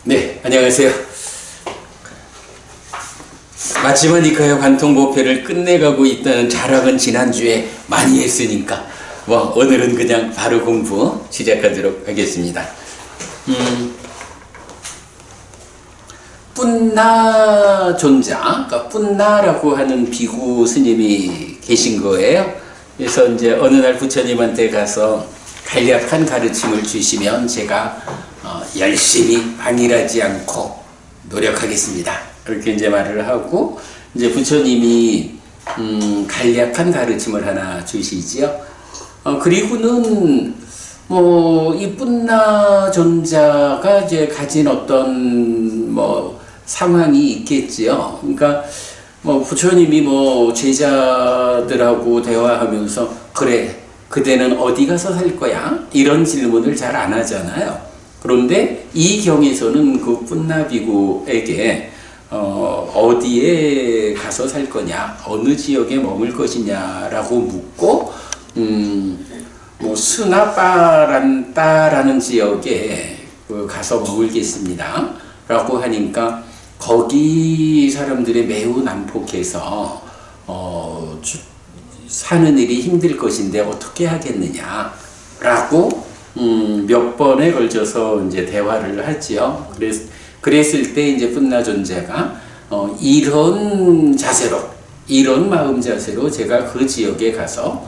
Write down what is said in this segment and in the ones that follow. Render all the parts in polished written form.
네, 안녕하세요. 마치마니카의 관통보패를 끝내가고 있다는 자랑은 지난주에 많이 했으니까 오늘은 그냥 바로 공부 시작하도록 하겠습니다. 뿜나 존자, 그러니까 뿜나라고 하는 비구 스님이 계신 거예요. 그래서 이제 어느 날 부처님한테 가서 간략한 가르침을 주시면 제가 열심히 방일하지 않고 노력하겠습니다. 그렇게 이제 말을 하고, 이제 부처님이 간략한 가르침을 하나 주시지요. 그리고는 이 뿜나 존자가 이제 가진 어떤 상황이 있겠지요. 그러니까 부처님이 제자들하고 대화하면서 그래, 그대는 어디 가서 살 거야? 이런 질문을 잘 안 하잖아요. 그런데 이 경에서는 그 뿜나 비구에게 어디에 가서 살 거냐, 어느 지역에 머물 것이냐라고 묻고, 스나빠란따라는 지역에 가서 머물겠습니다 라고 하니까, 거기 사람들이 매우 난폭해서 사는 일이 힘들 것인데 어떻게 하겠느냐 라고 몇 번에 걸쳐서 이제 대화를 하지요. 그랬을 때 이제 뿜나 존자가 이런 자세로, 이런 마음 자세로 제가 그 지역에 가서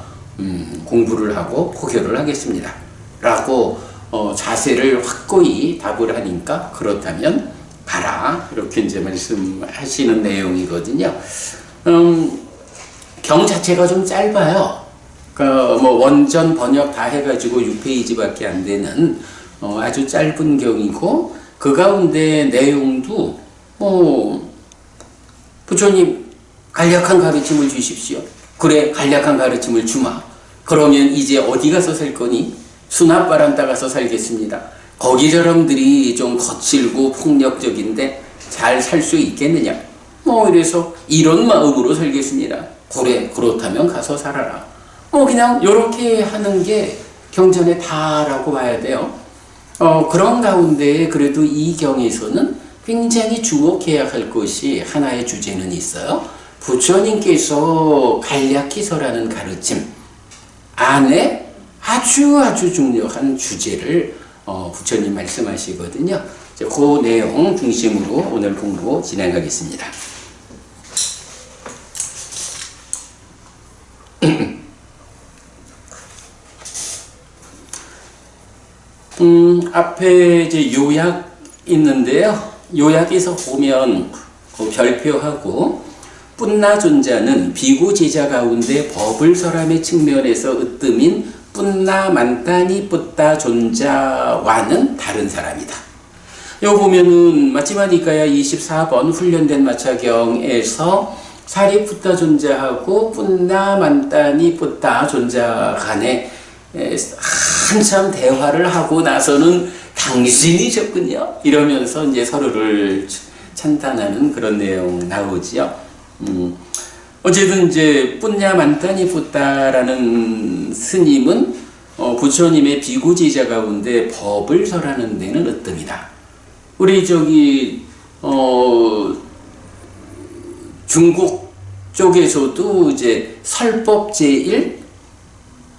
공부를 하고 포교를 하겠습니다 라고 자세를 확고히 답을 하니까, 그렇다면 가라, 이렇게 이제 말씀하시는 내용이거든요. 경 자체가 좀 짧아요. 그러니까 원전 번역 다 해가지고 6페이지밖에 안 되는 아주 짧은 경이고, 그 가운데 내용도 부처님 간략한 가르침을 주십시오. 그래, 간략한 가르침을 주마. 그러면 이제 어디 가서 살 거니? 수납바란따 가서 살겠습니다. 거기 사람들이 좀 거칠고 폭력적인데 잘 살 수 있겠느냐? 이래서 이런 마음으로 살겠습니다. 그래, 그렇다면 가서 살아라. 그냥 요렇게 하는 게 경전에 다라고 봐야 돼요. 그런 가운데 그래도 이 경에서는 굉장히 주목해야 할 것이 하나의 주제는 있어요. 부처님께서 간략히 설하는 가르침 안에 아주 중요한 주제를 부처님 말씀하시거든요. 그 내용 중심으로 오늘 공부 진행하겠습니다. 앞에 이제 요약 있는데요. 요약에서 보면 그 별표하고, 뿜나 존자는 비구 제자 가운데 법을 설함의 측면에서 으뜸인 뿜나 만따니 붓다 존자와는 다른 사람이다. 요 보면은 마치마니카야 24번 훈련된 마차경에서 사리푸타 존자하고 뿜나 만따니 붓다 존자 간에 한참 대화를 하고 나서는 당신이셨군요 이러면서 이제 서로를 찬탄하는 그런 내용 나오지요. 어쨌든 이제 뿜냐 만따니 붓다라는 스님은 부처님의 비구 제자 가운데 법을 설하는 데는 으뜸이다. 우리 중국 쪽에서도 이제 설법 제1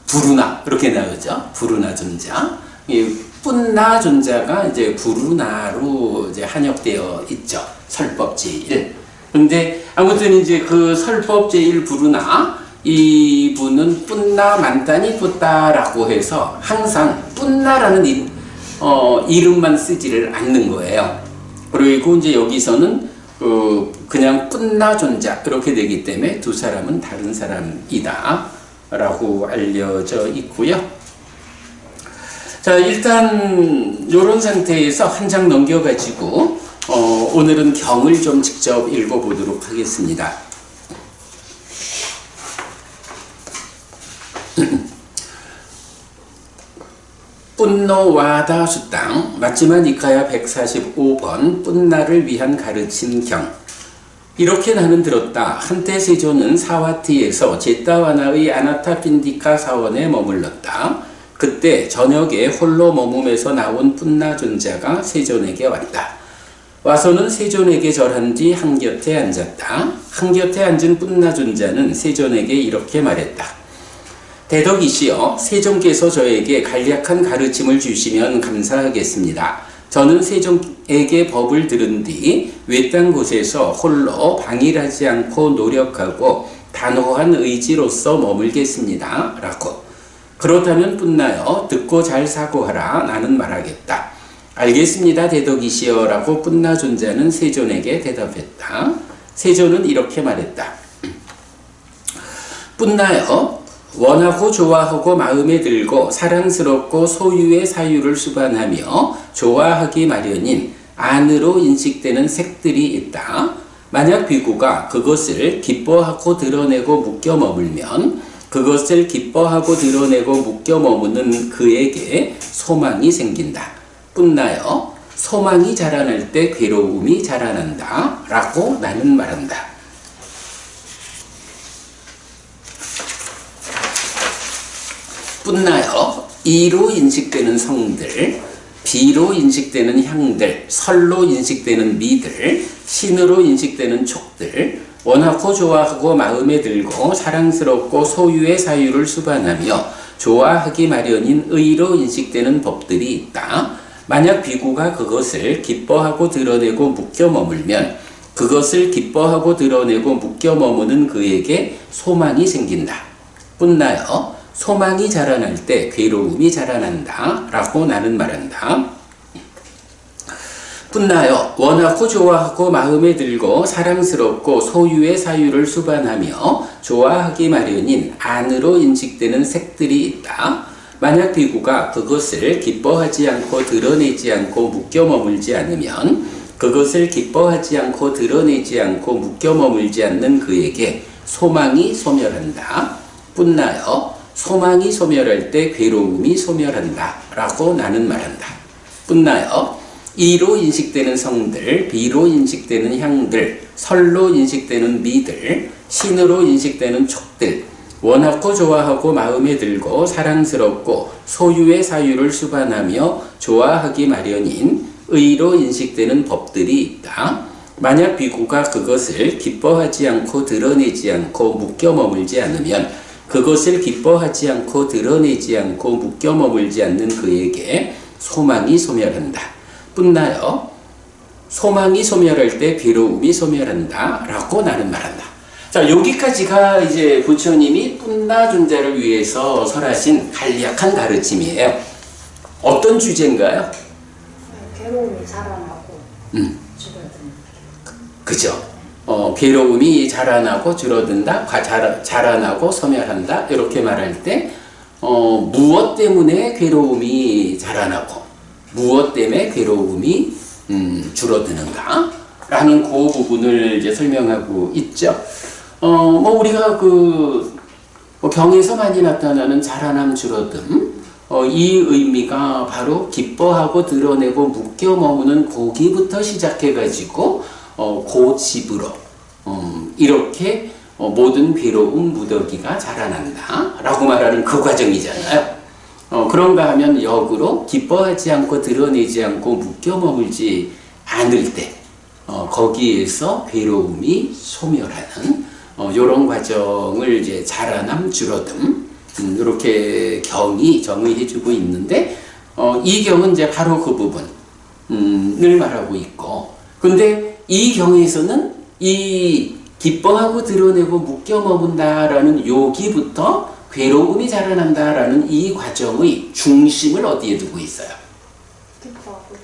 부르나 그렇게 나오죠. 부르나 존자. 이 뿜나 존자가 이제 부르나로 이제 한역되어 있죠. 설법 제1. 근데 아무튼 이제 그 설법 제1 부르나, 이분은 뿜나 만따니 붓다라고 해서 항상 뿜나라는 이름만 쓰지를 않는 거예요. 그리고 이제 여기서는 그냥 뿜나 존자 그렇게 되기 때문에 두 사람은 다른 사람이다 라고 알려져 있고요. 자, 일단 이런 상태에서 한 장 넘겨가지고 오늘은 경을 좀 직접 읽어보도록 하겠습니다. 뿜노와다 수땅 마치마니카야 145번 뿜나를 위한 가르친 경. 이렇게 나는 들었다. 한때 세존은 사와티에서 제타와나의 아나타핀디카 사원에 머물렀다. 그때 저녁에 홀로 머무면서 나온 뿜나 존자가 세존에게 왔다. 와서는 세존에게 절한 뒤 한곁에 앉았다. 한곁에 앉은 뿐나존자는 세존에게 이렇게 말했다. 대덕이시여, 세존께서 저에게 간략한 가르침을 주시면 감사하겠습니다. 저는 세존에게 법을 들은 뒤 외딴 곳에서 홀로 방일하지 않고 노력하고 단호한 의지로서 머물겠습니다. 라고. 그렇다면 뿐나여 듣고 잘 사고하라. 나는 말하겠다. 알겠습니다, 대덕이시여. 라고 뿐나존자는 세존에게 대답했다. 세존은 이렇게 말했다. 뿐나여, 원하고 좋아하고 마음에 들고 사랑스럽고 소유의 사유를 수반하며 좋아하기 마련인 안으로 인식되는 색들이 있다. 만약 비구가 그것을 기뻐하고 드러내고 묶여 머물면 그것을 기뻐하고 드러내고 묶여 머무는 그에게 소망이 생긴다. 뿐나여, 소망이 자라날 때 괴로움이 자라난다. 라고 나는 말한다. 뿐나여, 이로 인식되는 성들, 비로 인식되는 향들, 설로 인식되는 미들, 신으로 인식되는 촉들, 원하고 좋아하고 마음에 들고 사랑스럽고 소유의 사유를 수반하며 좋아하기 마련인 의로 인식되는 법들이 있다. 만약 비구가 그것을 기뻐하고 드러내고 묶여 머물면 그것을 기뻐하고 드러내고 묶여 머무는 그에게 소망이 생긴다. 뿐나여, 소망이 자라날 때 괴로움이 자라난다. 라고 나는 말한다. 뿐나여, 원하고 좋아하고 마음에 들고 사랑스럽고 소유의 사유를 수반하며 좋아하기 마련인 안으로 인식되는 색들이 있다. 만약 비구가 그것을 기뻐하지 않고 드러내지 않고 묶여 머물지 않으면 그것을 기뻐하지 않고 드러내지 않고 묶여 머물지 않는 그에게 소망이 소멸한다. 뿐나여, 소망이 소멸할 때 괴로움이 소멸한다. 라고 나는 말한다. 뿐나여, 이로 인식되는 성들, 비로 인식되는 향들, 설로 인식되는 미들, 신으로 인식되는 촉들, 원하고 좋아하고 마음에 들고 사랑스럽고 소유의 사유를 수반하며 좋아하기 마련인 의로 인식되는 법들이 있다. 만약 비구가 그것을 기뻐하지 않고 드러내지 않고 묶여 머물지 않으면 그것을 기뻐하지 않고 드러내지 않고 묶여 머물지 않는 그에게 소망이 소멸한다. 뿐나여, 소망이 소멸할 때 괴로움이 소멸한다. 라고 나는 말한다. 자, 여기까지가 이제 부처님이 뿐나존자를 위해서 설하신 간략한 가르침이에요. 어떤 주제인가요? 괴로움이 자라나고 줄어드는. 그죠? 괴로움이 자라나고 줄어든다, 자라나고 소멸한다. 이렇게 말할 때 무엇 때문에 괴로움이 자라나고 무엇 때문에 괴로움이 줄어드는가? 라는 그 부분을 이제 설명하고 있죠. 우리가 경에서 많이 나타나는 자라남 줄어듦, 이 의미가 바로 기뻐하고 드러내고 묶여 머무는 고기부터 시작해가지고, 고집으로, 이렇게 모든 괴로움 무더기가 자라난다. 라고 말하는 그 과정이잖아요. 그런가 하면 역으로 기뻐하지 않고 드러내지 않고 묶여 머물지 않을 때, 거기에서 괴로움이 소멸하는 이런 과정을 이제 자라남 줄어듦, 이렇게 경이 정의해주고 있는데, 이 경은 이제 바로 그 부분을 말하고 있고, 근데 이 경에서는 이 기뻐하고 드러내고 묶여 머문다라는 여기부터 괴로움이 자라난다라는 이 과정의 중심을 어디에 두고 있어요? 기뻐하고.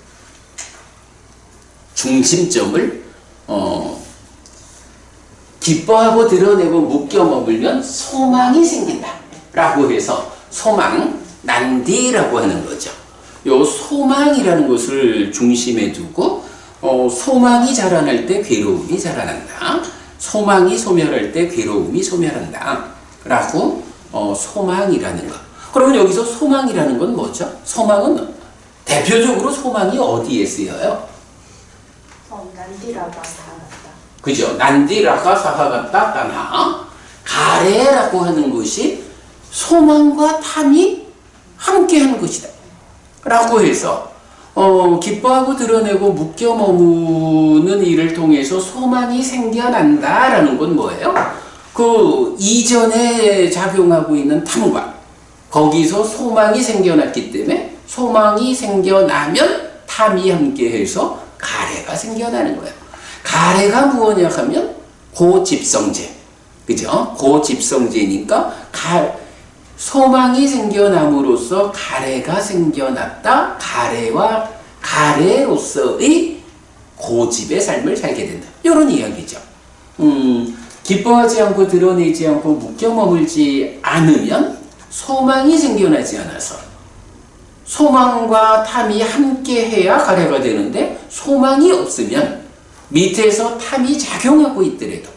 중심점을 기뻐하고 드러내고 묶여 머물면 소망이 생긴다 라고 해서 소망, 난디라고 하는 거죠. 요 소망이라는 것을 중심에 두고 소망이 자라날 때 괴로움이 자라난다. 소망이 소멸할 때 괴로움이 소멸한다 라고 소망이라는 것. 그러면 여기서 소망이라는 건 뭐죠? 소망은 대표적으로 소망이 어디에 쓰여요? 난디라가 사하갔다. 그죠? 난디라가 사하갔다 따나 가래라고 하는 것이 소망과 탐이 함께하는 것이다 라고 해서 기뻐하고 드러내고 묶여 머무는 일을 통해서 소망이 생겨난다라는 건 뭐예요? 그 이전에 작용하고 있는 탐과 거기서 소망이 생겨났기 때문에 소망이 생겨나면 탐이 함께해서 가래가 생겨나는 거예요. 가래가 무엇이냐 하면 고집성제. 그죠? 고집성제니까 소망이 생겨남으로써 가래가 생겨났다. 가래로서의 고집의 삶을 살게 된다. 이런 이야기죠. 기뻐하지 않고 드러내지 않고 묶여 머물지 않으면 소망이 생겨나지 않아서 소망과 탐이 함께 해야 가래가 되는데 소망이 없으면 밑에서 탐이 작용하고 있더라도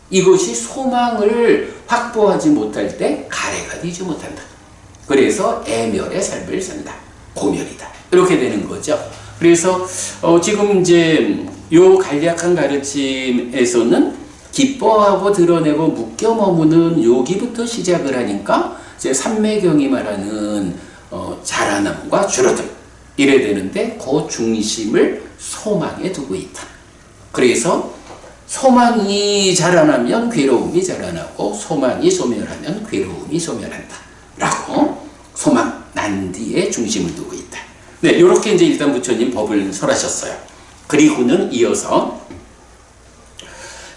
이것이 소망을 확보하지 못할 때 가래가 되지 못한다. 그래서 애멸의 삶을 산다. 고멸이다. 이렇게 되는 거죠. 그래서 지금 이제 요 간략한 가르침에서는 기뻐하고 드러내고 묶여 머무는 여기부터 시작을 하니까 이제 삼매경이 말하는 자라남과 줄어듦 이래 되는데 그 중심을 소망에 두고 있다. 그래서 소망이 자라나면 괴로움이 자라나고 소망이 소멸하면 괴로움이 소멸한다. 라고 소망, 난디에 중심을 두고 있다. 네, 이렇게 이제 일단 부처님 법을 설하셨어요. 그리고는 이어서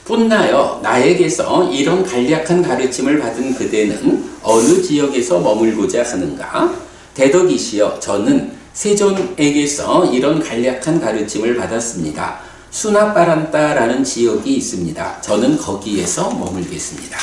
뿐나여 나에게서 이런 간략한 가르침을 받은 그대는 어느 지역에서 머물고자 하는가? 대덕이시여 저는 세존에게서 이런 간략한 가르침을 받았습니다. 수나빠란따라는 지역이 있습니다. 저는 거기에서 머물겠습니다.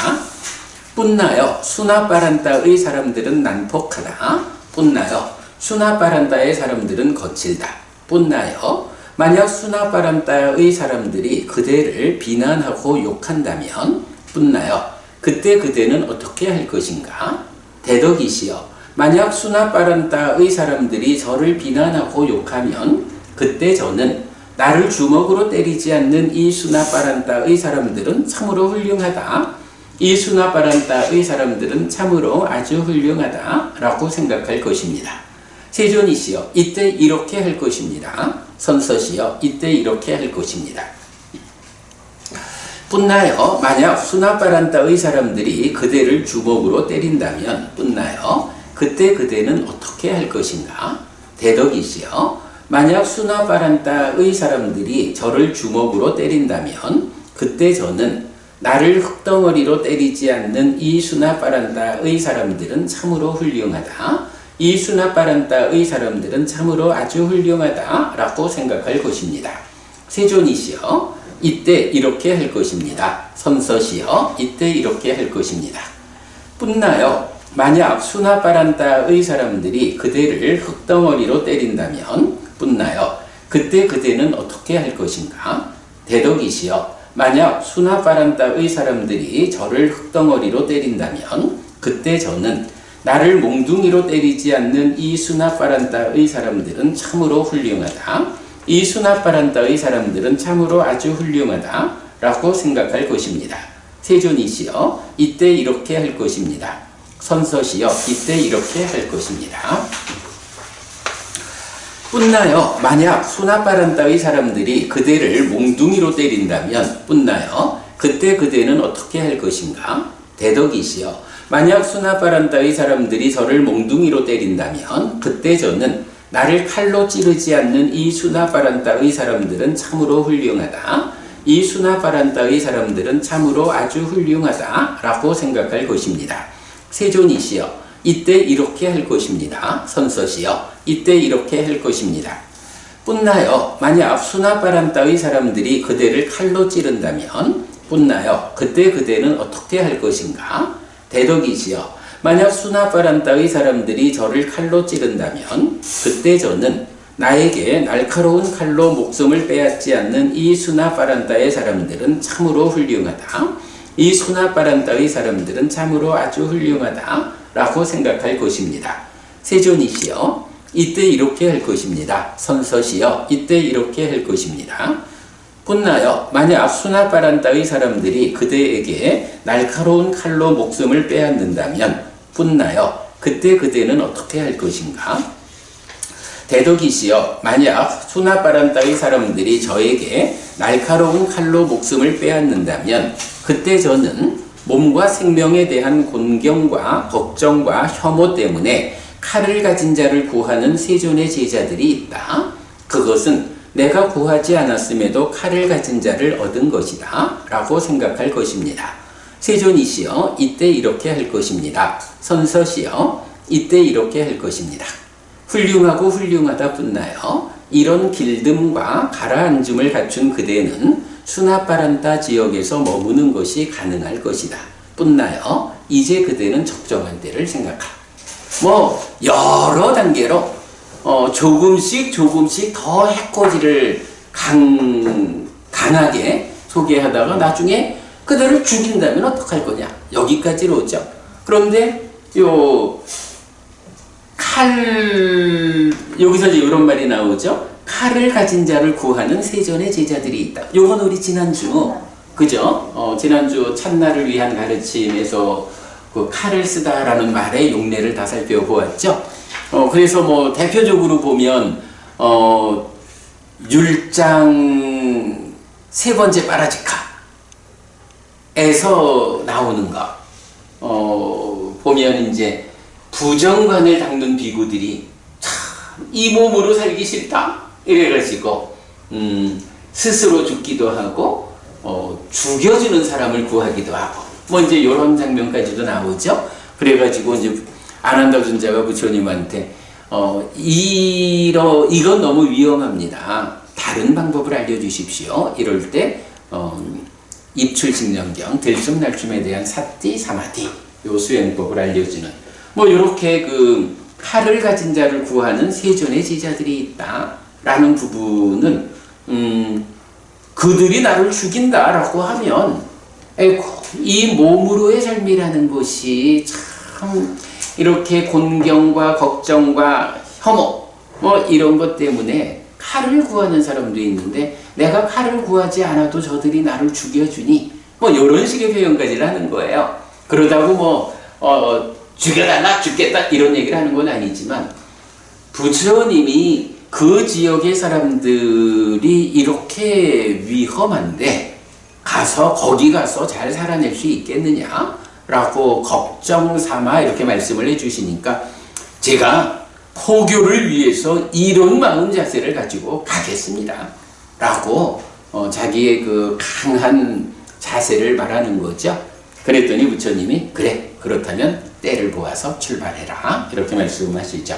뿐나여 수나빠란따의 사람들은 난폭하다. 뿐나여 수나빠란따의 사람들은 거칠다. 뿐나여 만약 수나빠란따의 사람들이 그대를 비난하고 욕한다면 뿐나여 그때 그대는 어떻게 할 것인가? 대덕이시여 만약 수나빠란따의 사람들이 저를 비난하고 욕하면 그때 저는 나를 주먹으로 때리지 않는 이 수나빠란따의 사람들은 참으로 훌륭하다. 이 수나빠란따의 사람들은 참으로 아주 훌륭하다. 라고 생각할 것입니다. 세존이시여 이때 이렇게 할 것입니다. 선서시여 이때 이렇게 할 것입니다. 뿐나여 만약 수나빠란따의 사람들이 그대를 주먹으로 때린다면 뿐나여 그때 그대는 어떻게 할 것인가? 대덕이시여 만약 수나빠란따의 사람들이 저를 주먹으로 때린다면 그때 저는 나를 흙덩어리로 때리지 않는 이 수나빠란따의 사람들은 참으로 훌륭하다. 이 수나빠란따의 사람들은 참으로 아주 훌륭하다. 라고 생각할 것입니다. 세존이시여 이때 이렇게 할 것입니다. 선서시여 이때 이렇게 할 것입니다. 뿐나여 만약 수나빠란따의 사람들이 그대를 흙덩어리로 때린다면 뿐나여 그때 그대는 어떻게 할 것인가? 대덕이시여 만약 수나빠란따의 사람들이 저를 흙덩어리로 때린다면 그때 저는 나를 몽둥이로 때리지 않는 이 수나빠란따의 사람들은 참으로 훌륭하다. 이 수나빠란따의 사람들은 참으로 아주 훌륭하다. 라고 생각할 것입니다. 세존이시여 이때 이렇게 할 것입니다. 선서시여 이때 이렇게 할 것입니다. 뿐나여 만약 수나빠란따의 사람들이 그대를 몽둥이로 때린다면 뿐나여 그때 그대는 어떻게 할 것인가? 대덕이시여 만약 수나빠란따의 사람들이 저를 몽둥이로 때린다면 그때 저는 나를 칼로 찌르지 않는 이 수나빠란따의 사람들은 참으로 훌륭하다. 이 수나빠란따의 사람들은 참으로 아주 훌륭하다. 라고 생각할 것입니다. 세존이시여 이때 이렇게 할 것입니다. 선서시여 이때 이렇게 할 것입니다. 뿐나여 만약 수나빠란따의 사람들이 그대를 칼로 찌른다면 뿐나여 그때 그대는 어떻게 할 것인가? 대덕이시여 만약 수나빠란따의 사람들이 저를 칼로 찌른다면 그때 저는 나에게 날카로운 칼로 목숨을 빼앗지 않는 이 수나빠란따의 사람들은 참으로 훌륭하다. 이 수나빠란따의 사람들은 참으로 아주 훌륭하다. 라고 생각할 것입니다. 세존이시여 이때 이렇게 할 것입니다. 선서시여 이때 이렇게 할 것입니다. 뿐나여 만약 수나빠란따의 사람들이 그대에게 날카로운 칼로 목숨을 빼앗는다면 뿐나여 그때 그대는 어떻게 할 것인가? 대덕이시여, 만약 수나바란 따위 사람들이 저에게 날카로운 칼로 목숨을 빼앗는다면 그때 저는 몸과 생명에 대한 곤경과 걱정과 혐오 때문에 칼을 가진 자를 구하는 세존의 제자들이 있다. 그것은 내가 구하지 않았음에도 칼을 가진 자를 얻은 것이다 라고 생각할 것입니다. 세존이시여, 이때 이렇게 할 것입니다. 선서시여, 이때 이렇게 할 것입니다. 훌륭하고 훌륭하다 뿐나여 이런 길듦과 가라앉음을 갖춘 그대는 수나바란따 지역에서 머무는 것이 가능할 것이다. 뿐나여 이제 그대는 적정한 때를 생각하. 여러 단계로 조금씩 더 해코지를 강하게 소개하다가 나중에 그들을 죽인다면 어떡할 거냐, 여기까지로 오죠. 그런데 여기서 이제 이런 말이 나오죠. 칼을 가진 자를 구하는 세존의 제자들이 있다. 요건 우리 지난주, 그죠? 지난주 찬나를 위한 가르침에서 그 칼을 쓰다라는 말의 용례를 다 살펴보았죠. 그래서 대표적으로 보면, 율장 세 번째 빠라지카에서 나오는 거. 보면 이제 부정관을 닦는 비구들이 참 이 몸으로 살기 싫다 이래가지고 스스로 죽기도 하고 죽여주는 사람을 구하기도 하고 이제 이런 장면까지도 나오죠. 그래가지고 이제 아난다尊자가 부처님한테 이건 너무 위험합니다. 다른 방법을 알려주십시오. 이럴 때 입출직령경 들숨날춤에 대한 사띠 사마디 요 수행법을 알려주는 요렇게 그 칼을 가진 자를 구하는 세존의 제자들이 있다라는 부분은 그들이 나를 죽인다라고 하면 이 몸으로의 삶이라는 것이 참 이렇게 곤경과 걱정과 혐오 이런 것 때문에 칼을 구하는 사람도 있는데 내가 칼을 구하지 않아도 저들이 나를 죽여주니 이런 식의 표현까지를 하는 거예요. 그러다고 죽여달라 죽겠다 이런 얘기를 하는 건 아니지만 부처님이 그 지역의 사람들이 이렇게 위험한데 거기 가서 잘 살아낼 수 있겠느냐 라고 걱정 삼아 이렇게 말씀을 해주시니까 제가 포교를 위해서 이런 마음 자세를 가지고 가겠습니다 라고 자기의 그 강한 자세를 말하는 거죠. 그랬더니 부처님이 그래, 그렇다면 때를 보아서 출발해라 이렇게 말씀하시죠.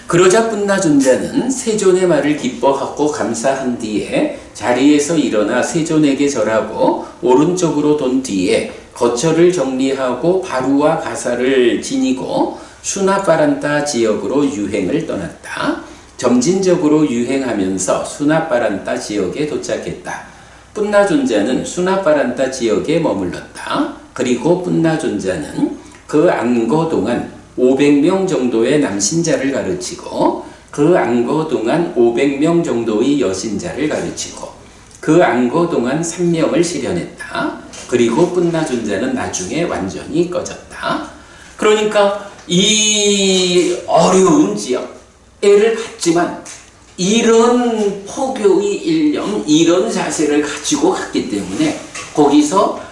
그러자 뿐나 존자는 세존의 말을 기뻐하고 감사한 뒤에 자리에서 일어나 세존에게 절하고 오른쪽으로 돈 뒤에 거처를 정리하고 바루와 가사를 지니고 수나바란따 지역으로 유행을 떠났다. 점진적으로 유행하면서 수나바란따 지역에 도착했다. 뿐나 존자는 수나바란따 지역에 머물렀다. 그리고 뿐나 존자는 그 안거 동안 500명 정도의 남신자를 가르치고 그 안거 동안 500명 정도의 여신자를 가르치고 그 안거 동안 3명을 실현했다. 그리고 뿐나 존자는 나중에 완전히 꺼졌다. 그러니까 이 어려운 지역애를 갖지만 이런 포교의 일념, 이런 자세를 가지고 갔기 때문에 거기서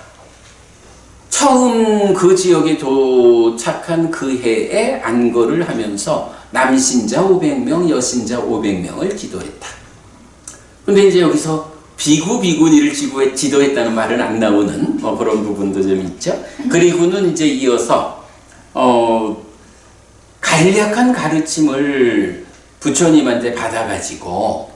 처음 그 지역에 도착한 그 해에 안거를 하면서 남신자 500명, 여신자 500명을 지도했다. 근데 이제 여기서 비구니를 지도했다는 말은 안 나오는 그런 부분도 좀 있죠. 그리고는 이제 이어서 간략한 가르침을 부처님한테 받아가지고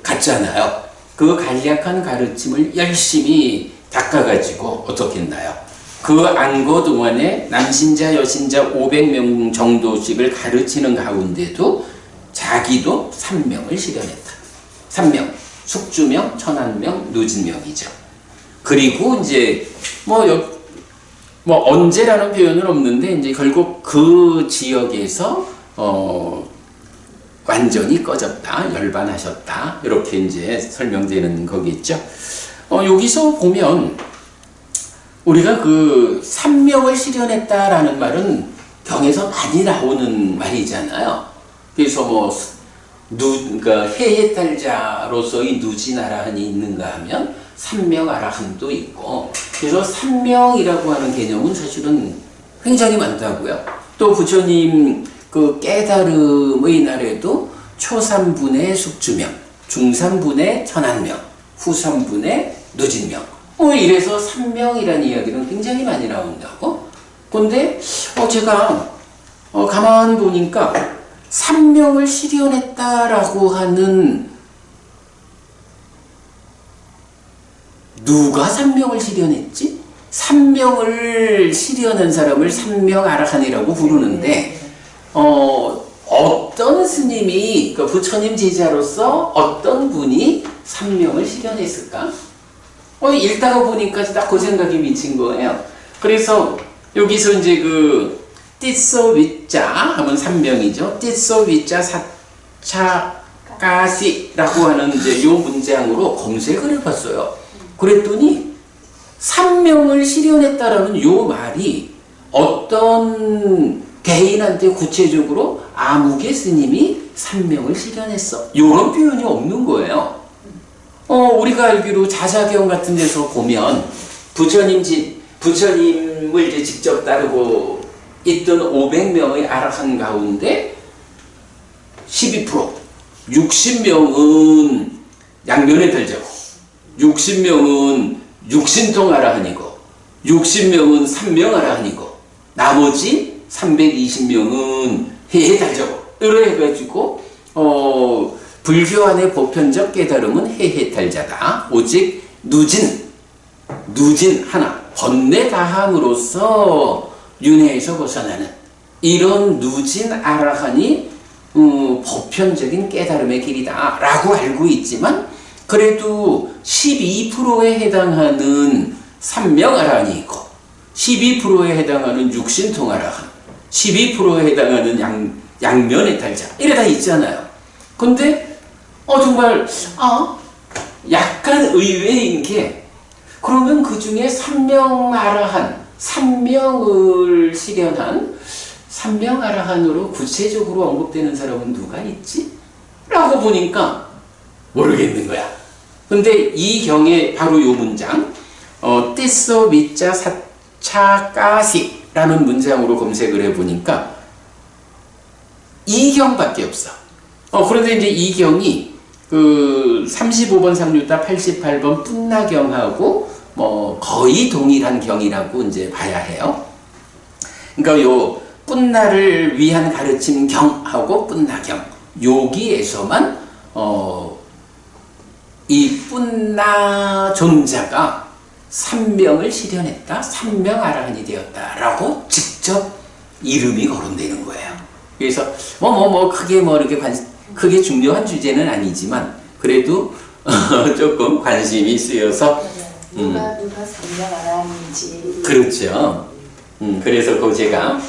갔잖아요. 그 간략한 가르침을 열심히 닦아가지고 어떻게 했나요? 그 안거 동안에 남신자, 여신자 500명 정도씩을 가르치는 가운데도 자기도 3명을 실현했다. 3명, 숙주명, 천안명, 누진명이죠. 그리고 이제 언제라는 표현은 없는데 이제 결국 그 지역에서 완전히 꺼졌다, 열반하셨다 이렇게 이제 설명되는 거겠죠. 여기서 보면 우리가 그 3명을 실현했다라는 말은 경에서 많이 나오는 말이잖아요. 그래서 뭐 그러니까 해해탈자로서의 누진아라한이 있는가 하면 삼명아라한도 있고, 그래서 삼명이라고 하는 개념은 사실은 굉장히 많다고요. 또 부처님 그 깨달음의 날에도 초삼분의 숙주명, 중삼분의 천안명, 후삼분의 누진명, 뭐 이래서 삼명이라는 이야기는 굉장히 많이 나온다고. 근데 제가 가만 보니까 삼명을 실현했다라고 하는, 누가 삼명을 실현했지? 삼명을 실현한 사람을 삼명아라한이라고 부르는데, 어떤 스님이, 그 부처님 제자로서 어떤 분이 삼명을 실현했을까? 읽다가 보니까 딱 그 생각이 미친 거예요. 그래서 여기서 이제 그 띠소 위자 하면 삼명이죠. 띠소 위자 사차가시라고 하는 이제 요 문장으로 검색을 해봤어요. 그랬더니 삼명을 실현했다라는 요 말이 어떤 개인한테 구체적으로 아무개 스님이 삼명을 실현했어, 요런 표현이 없는 거예요. 우리가 알기로 자사경 같은 데서 보면 부처님을 이제 직접 따르고 있던 500명의 아라한 가운데 12%, 60명은 양면에 들자고, 60명은 육신통 아라한이고, 60명은 삼명 아라한이고, 나머지 320명은 해해달자고, 이래 해가지고 불교 안의 보편적 깨달음은 해해달자다. 오직 누진 하나, 번뇌다함으로써 윤회에서 벗어나는 이런 누진 아라한이 보편적인 깨달음의 길이다 라고 알고 있지만, 그래도 12%에 해당하는 삼명 아라한이 있고, 12%에 해당하는 육신통 아라한, 12%에 해당하는 양면의 달자, 이래 다 있잖아요. 근데 정말 약간 의외인 게, 그러면 그 중에 삼명 아라한, 삼명을 실현한 삼명 아라한으로 구체적으로 언급되는 사람은 누가 있지? 라고 보니까 모르겠는 거야. 근데 이 경에 바로 요 문장, 띠소 미자 사차가시라는 문장으로 검색을 해보니까 이 경밖에 없어. 그런데 이제 이 경이 그 35번 상류타 88번 뿐나경하고 뭐 거의 동일한 경이라고 이제 봐야 해요. 그러니까 요 뿐나를 위한 가르침 경하고 뿐나경, 여기에서만 이 뿐나 존자가 삼명을 실현했다, 삼명 아라한이 되었다라고 직접 이름이 거론되는 거예요. 그래서 크게 이렇게 크게 중요한 주제는 아니지만 그래도 조금 관심이 쓰여서 누가 삼명 아라한인지. 그렇죠. 그래서 그 제가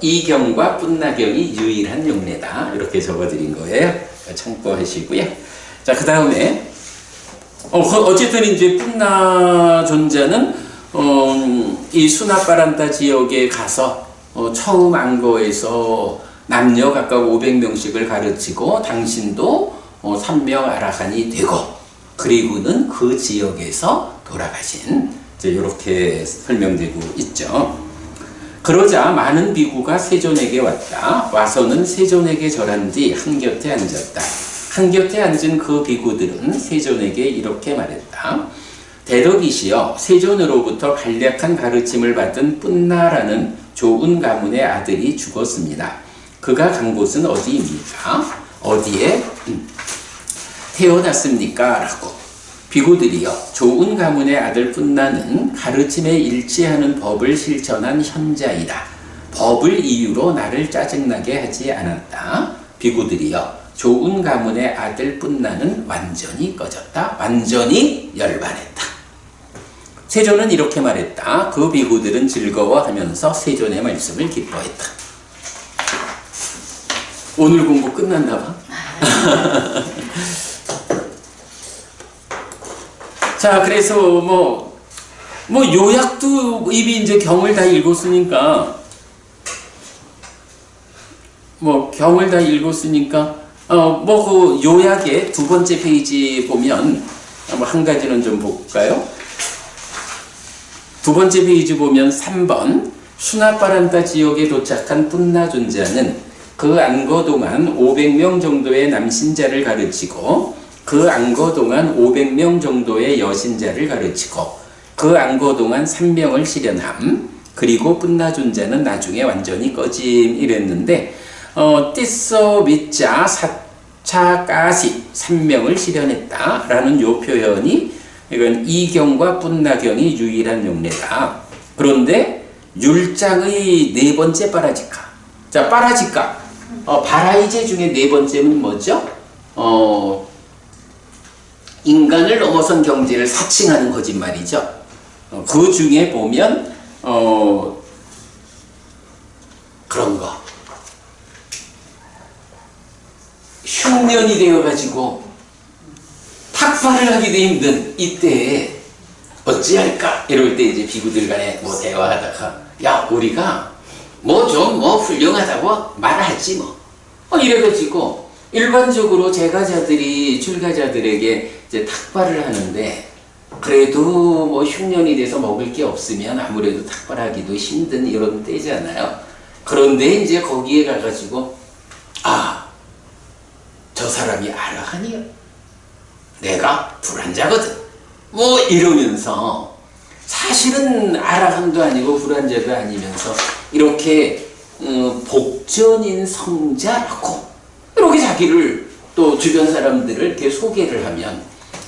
이경과 뿐나경이 유일한 용례다 이렇게 적어드린 거예요. 참고하시고요. 자, 그 다음에 어쨌든 이제 뿐나 존자는 이 수나빠란타 지역에 가서 처음 안거에서 남녀 각각 500명씩을 가르치고 당신도 삼명 아라한이 되고, 그리고는 그 지역에서 돌아가신, 이렇게 설명되고 있죠. 그러자 많은 비구가 세존에게 왔다. 와서는 세존에게 절한 뒤 한곁에 앉았다. 한곁에 앉은 그 비구들은 세존에게 이렇게 말했다. 대덕이시여, 세존으로부터 간략한 가르침을 받은 뿐나라는 좋은 가문의 아들이 죽었습니다. 그가 간 곳은 어디입니까? 어디에 태어났습니까? 라고. 비구들이여, 좋은 가문의 아들 뿐나는 가르침에 일치하는 법을 실천한 현자이다. 법을 이유로 나를 짜증나게 하지 않았다. 비구들이여, 좋은 가문의 아들 뿐나는 완전히 꺼졌다. 완전히 열반했다. 세존은 이렇게 말했다. 그 비구들은 즐거워하면서 세존의 말씀을 기뻐했다. 오늘 공부 끝났나 봐. 자, 그래서 요약도 이미 이제 경을 다 읽었으니까 뭐 경을 다 읽었으니까 뭐 그 요약의 두 번째 페이지 보면 뭐 한 가지는 좀 볼까요? 두 번째 페이지 보면 3번 수나파란타 지역에 도착한 뿐나 존자는 그 안거 동안 500명 정도의 남신자를 가르치고 그 안거 동안 500명 정도의 여신자를 가르치고 그 안거 동안 3명을 실현함. 그리고 뿐나 존자는 나중에 완전히 꺼짐 이랬는데 띠서 밑자 사차까지 3명을 실현했다 라는 요 표현이 이건 이경과 뿐나경이 유일한 용례다. 그런데 율장의 네 번째 빠라지카. 자, 빠라지카. 바라이제 중에 네 번째는 뭐죠? 인간을 넘어선 경지를 사칭하는 거짓말이죠. 그 중에 보면 그런 거. 흉년이 되어가지고 탁발을 하기도 힘든 이때에 어찌할까? 이럴 때 이제 비구들 간에 뭐 대화하다가 야, 우리가 뭐 좀 훌륭하다고 말하지 뭐. 이래가지고 일반적으로 제가자들이 출가자들에게 이제 탁발을 하는데 그래도 뭐 흉년이 돼서 먹을 게 없으면 아무래도 탁발하기도 힘든 이런 때잖아요. 그런데 이제 거기에 가가지고 저 사람이 아라한이요. 내가 불안자거든. 뭐 이러면서 사실은 아라한도 아니고 불안자도 아니면서 이렇게 복전인 성자라고 이렇게 자기를 또 주변 사람들을 이렇게 소개를 하면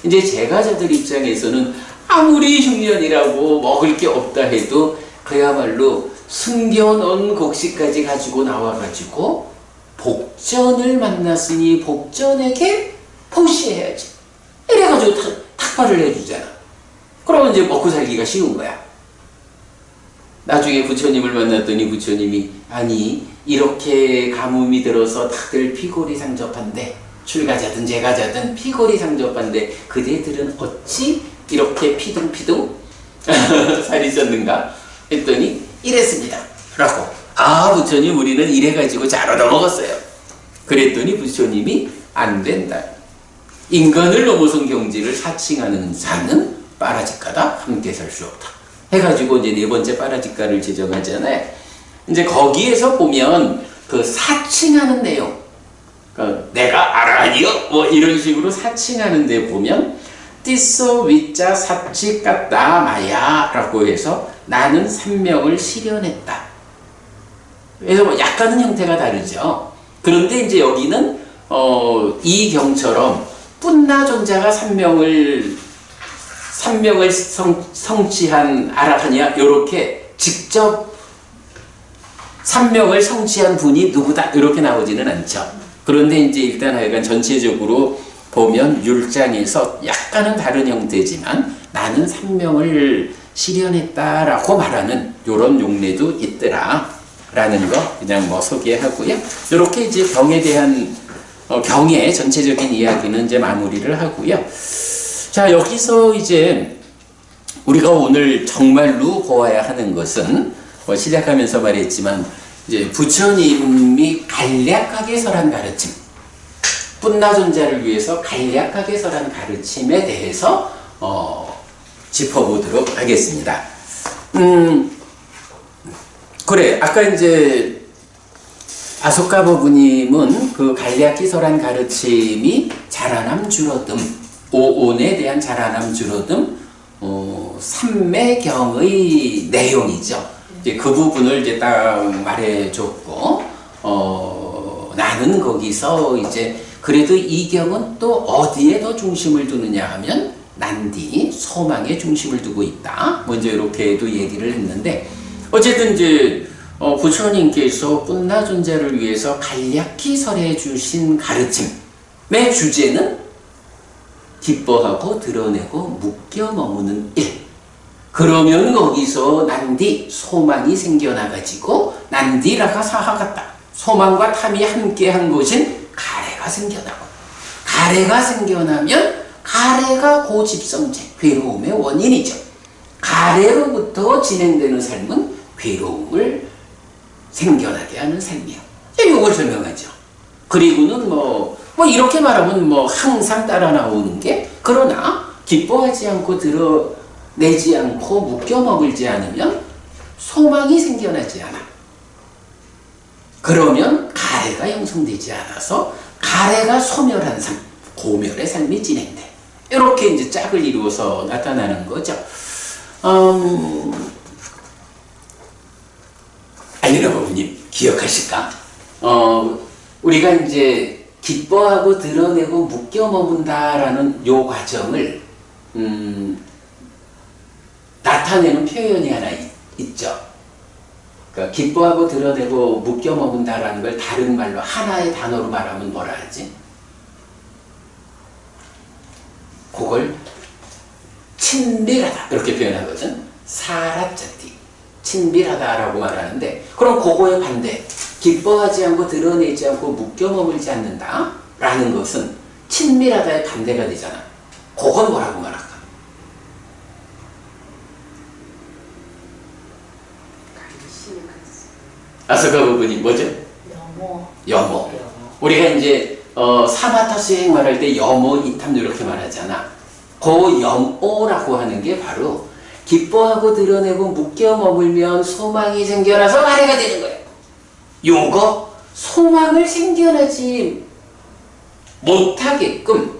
이제 제가자들 입장에서는 아무리 흉년이라고 먹을 게 없다 해도 그야말로 숨겨놓은 곡식까지 가지고 나와가지고 복전을 만났으니 복전에게 포시해야지. 이래가지고 탁발을 해주잖아. 그러면 이제 먹고 살기가 쉬운 거야. 나중에 부처님을 만났더니 부처님이 아니 이렇게 가뭄이 들어서 다들 피골이 상접한데 출가자든 제가자든 피골이 상접한데 그대들은 어찌 이렇게 피둥피둥 살이 쪘는가 했더니 이랬습니다 라고. 부처님 우리는 이래가지고 잘 얻어먹었어요. 그랬더니 부처님이 안 된다. 인간을 넘어선 경지를 사칭하는 자는 빠라지카다. 함께 살 수 없다. 해가지고 이제 네 번째 빠라지카를 제정하잖아요. 이제 거기에서 보면 그 사칭하는 내용, 그러니까 내가 아라니요 뭐 이런 식으로 사칭하는 데 보면 띠서 위자 사치 깠다 마야 라고 해서 나는 3명을 실현했다. 그래서 뭐 약간은 형태가 다르죠. 그런데 이제 여기는 이 경처럼 뿐나 존자가 3명을 성취한 아라하냐 이렇게 직접 3명을 성취한 분이 누구다 이렇게 나오지는 않죠. 그런데 이제 일단 하여간 전체적으로 보면 율장에서 약간은 다른 형태지만 나는 3명을 실현했다라고 말하는 이런 용례도 있더라 라는 거 그냥 뭐 소개하고요. 이렇게 이제 경에 대한 경의 전체적인 이야기는 이제 마무리를 하고요. 자, 여기서 이제 우리가 오늘 정말로 보아야 하는 것은 뭐 시작하면서 말했지만 이제 부처님이 간략하게 설한 가르침, 뿐나 존자를 위해서 간략하게 설한 가르침에 대해서 짚어보도록 하겠습니다. 그래, 아까 이제 아소카 버부님은 그 간략히 설한 가르침이 자라남 줄어듦, 오온에 대한 자라남 줄어듦, 삼매경의 내용이죠. 이제 그 부분을 이제 딱 말해줬고, 나는 거기서 이제 그래도 이 경은 또 어디에 더 중심을 두느냐 하면 난디, 소망에 중심을 두고 있다. 먼저 이렇게도 얘기를 했는데, 어쨌든 이제 부처님께서 뿐나 존재를 위해서 간략히 설해 주신 가르침의 주제는 기뻐하고 드러내고 묶여 머무는 일. 그러면 거기서 난디, 소망이 생겨나가지고 난디라가 사하갔다. 소망과 탐이 함께한 것인 가래가 생겨나고, 가래가 생겨나면 가래가 고집성제, 괴로움의 원인이죠. 가래로부터 진행되는 삶은 괴로움을 생겨나게 하는 삶이야. 요걸 설명하죠. 그리고는 뭐 이렇게 말하면 뭐 항상 따라 나오는 게, 그러나 기뻐하지 않고 드러내지 않고 묶여 머물지 않으면 소망이 생겨나지 않아. 그러면 가래가 형성되지 않아서 가래가 소멸한 삶, 고멸의 삶이 진행돼. 이렇게 이제 짝을 이루어서 나타나는 거죠. 알리나 부모님 기억하실까? 우리가 이제 기뻐하고 드러내고 묶여 머문다라는 요 과정을 나타내는 표현이 하나 있죠. 그러니까 기뻐하고 드러내고 묶여 머문다라는 걸 다른 말로 하나의 단어로 말하면 뭐라 하지? 그걸 친밀하다 이렇게 표현하거든. 사랍자티 친밀하다라고 말하는데, 그럼 그거의 반대, 기뻐하지 않고 드러내지 않고 묶여 머물지 않는다 라는 것은 친밀하다의 반대가 되잖아. 그건 뭐라고 말할까? 아서가 부분이 뭐죠? 여모. 우리가 이제 사마타 수행 말할 때 여모 이탐 이렇게 말하잖아. 그 염오라고 하는 게 바로 기뻐하고 드러내고 묶여 머물면 소망이 생겨나서 가래가 되는 거예요. 요거 소망을 생겨나지 못하게끔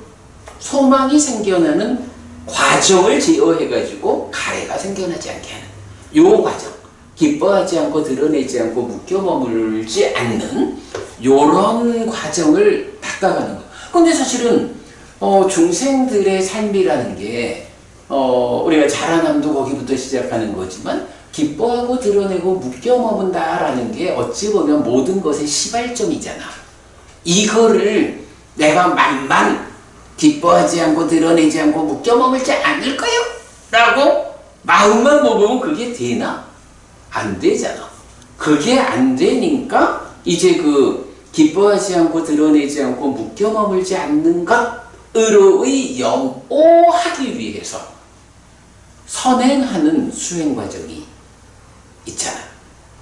소망이 생겨나는 과정을 제어해가지고 가래가 생겨나지 않게 하는 요 과정, 기뻐하지 않고 드러내지 않고 묶여 머물지 않는 요런 과정을 닦아가는 거예요. 근데 사실은 중생들의 삶이라는 게 우리가 자라남도 거기부터 시작하는 거지만, 기뻐하고 드러내고 묶여 머문다라는 게 어찌 보면 모든 것의 시발점이잖아. 이거를 내가 만만 기뻐하지 않고 드러내지 않고 묶여 머물지 않을 거요 라고 마음만 먹으면 그게 되나? 안 되잖아. 그게 안 되니까 이제 그 기뻐하지 않고 드러내지 않고 묶여 머물지 않는 것으로의 염오하기 위해서 선행하는 수행 과정이 있잖아.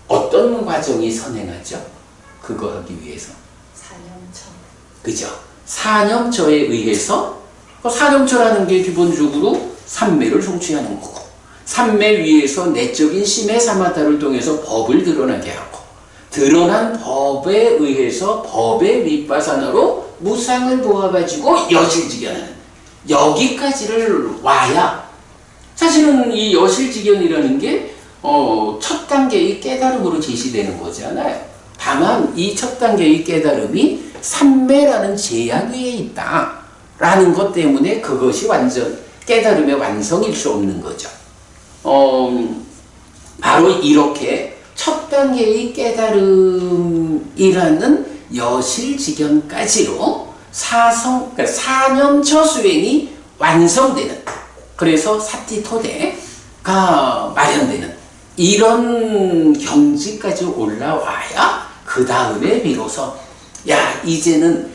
어떤 과정이 선행하죠? 그거 하기 위해서 사념처. 그죠? 사념처에 의해서, 사념처라는 게 기본적으로 삼매를 성취하는 거고, 삼매 위에서 내적인 심의 사마타를 통해서 법을 드러나게 하고, 드러난 법에 의해서 법의 윗바사나로 무상을 모아가지고 여실직견하는, 여기까지를 와야, 사실은 이 여실직견이라는 게 첫 단계의 깨달음으로 제시되는 거잖아요. 다만 이 첫 단계의 깨달음이 삼매라는 제약 위에 있다 라는 것 때문에 그것이 완전 깨달음의 완성일 수 없는 거죠. 바로 이렇게 첫 단계의 깨달음이라는 여실직견까지로 그러니까 사념처 수행이 완성되는, 그래서 사티토대가 마련되는 이런 경지까지 올라와야 그 다음에 비로소 야 이제는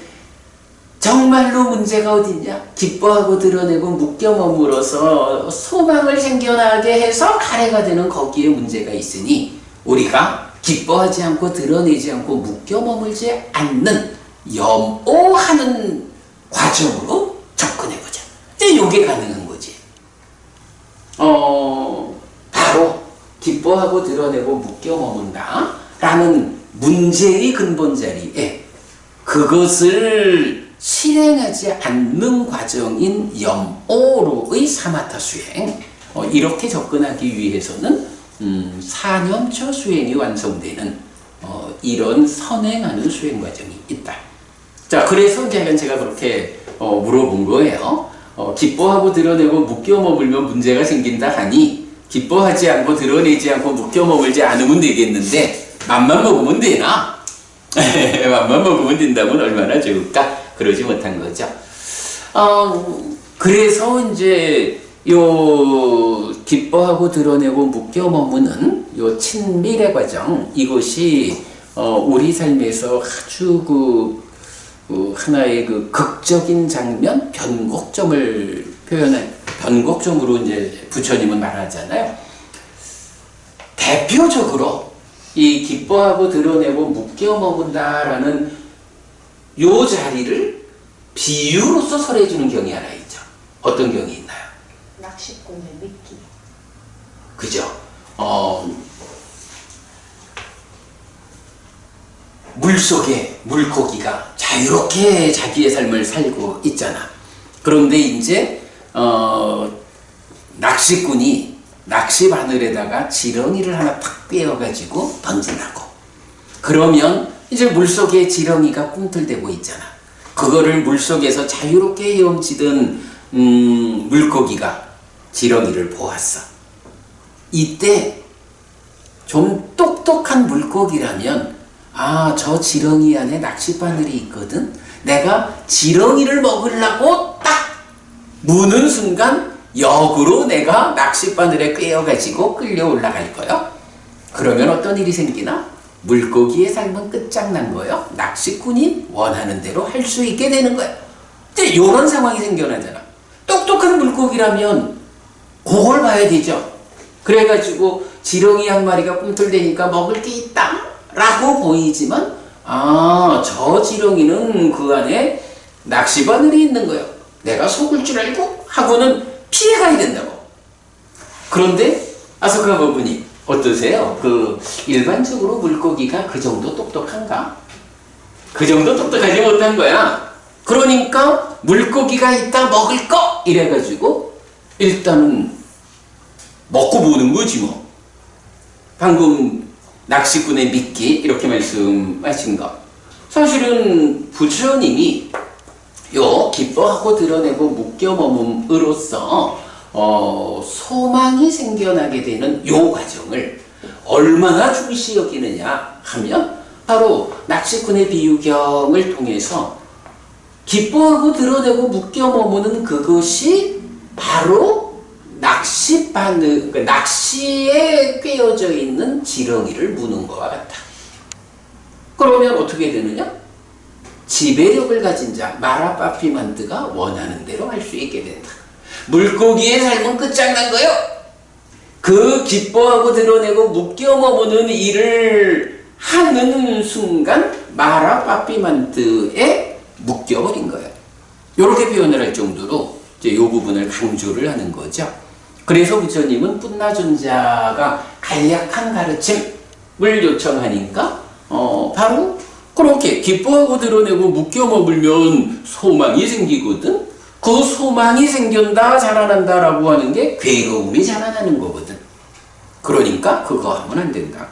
정말로 문제가 어딨냐, 기뻐하고 드러내고 묶여 머물어서 소망을 생겨나게 해서 가래가 되는 거기에 문제가 있으니 우리가 기뻐하지 않고 드러내지 않고 묶여 머물지 않는 염오하는 과정으로 접근해보자. 이제 이게 가능한 거지. 바로 기뻐하고 드러내고 묶여 머문다 라는 문제의 근본 자리에 그것을 실행하지 않는 과정인 염오로의 사마타 수행, 이렇게 접근하기 위해서는 사념처 수행이 완성되는 이런 선행하는 수행 과정이 있다. 자, 그래서 제가 그렇게 물어본 거예요. 기뻐하고 드러내고 묶여 머물면 문제가 생긴다 하니 기뻐하지 않고 드러내지 않고 묶여 머물지 않으면 되겠는데 맘만 먹으면 되나? 맘만 먹으면 된다면 얼마나 좋을까? 그러지 못한 거죠. 그래서 이제 요 기뻐하고 드러내고 묶여 머무는 요 친밀의 과정, 이것이 우리 삶에서 아주 하나의 극적인 장면, 변곡점을 표현한, 변곡점으로 이제 부처님은 말하잖아요. 대표적으로 이 기뻐하고 드러내고 묶여 머문다라는 요 자리를 비유로서 설해주는 경이 하나 있죠. 어떤 경이 있나요? 낚시꾼의 미끼. 그죠? 물속에 물고기가 자유롭게 자기의 삶을 살고 있잖아. 그런데 이제 낚시꾼이 낚시 바늘에다가 지렁이를 하나 탁 꿰어가지고 던진다고. 그러면 이제 물속에 지렁이가 꿈틀대고 있잖아. 그거를 물속에서 자유롭게 헤엄치던 물고기가 지렁이를 보았어. 이때 좀 똑똑한 물고기라면 저 지렁이 안에 낚싯바늘이 있거든. 내가 지렁이를 먹으려고 딱 무는 순간 역으로 내가 낚싯바늘에 꿰어가지고 끌려 올라갈 거요. 그러면 어떤 일이 생기나? 물고기의 삶은 끝장난 거요. 낚시꾼이 원하는 대로 할 수 있게 되는 거야. 이제 이런 상황이 생겨나잖아. 똑똑한 물고기라면 그걸 봐야 되죠. 그래가지고 지렁이 한 마리가 꿈틀대니까 먹을 게 있다 라고 보이지만 저 지렁이는 그 안에 낚시바늘이 있는 거예요. 내가 속을 줄 알고 하고는 피해가야 된다고. 그런데 아소카 거부님 어떠세요? 일반적으로 물고기가 그 정도 똑똑한가? 그 정도 똑똑하지 못한 거야. 그러니까 물고기가 있다 먹을 거 이래가지고 일단은 먹고 보는 거지 뭐. 방금 낚시꾼의 미끼 이렇게 말씀하신 거. 사실은 부처님이 요 기뻐하고 드러내고 묶여 머금으로써 소망이 생겨나게 되는 요 과정을 얼마나 중시 여기느냐 하면 바로 낚시꾼의 비유경을 통해서 기뻐하고 드러내고 묶여 머무는 그것이 바로 낚싯바늘, 그러니까 낚시에 꿰어져 있는 지렁이를 무는 것과 같다. 그러면 어떻게 되느냐? 지배력을 가진 자, 마라파피만드가 원하는 대로 할 수 있게 된다. 물고기의 삶은 끝장난 거요. 그 기뻐하고 드러내고 묶여 머무는 일을 하는 순간 마라파피만드에 묶여버린 거예요. 이렇게 표현을 할 정도로 이제 이 부분을 강조를 하는 거죠. 그래서 부처님은 뿐나존자가 간략한 가르침을 요청하니까 바로 그렇게 기뻐하고 드러내고 묶여 먹으면 소망이 생기거든. 그 소망이 생긴다 자라난다 라고 하는 게 괴로움이 자라나는 거거든. 그러니까 그거 하면 안 된다.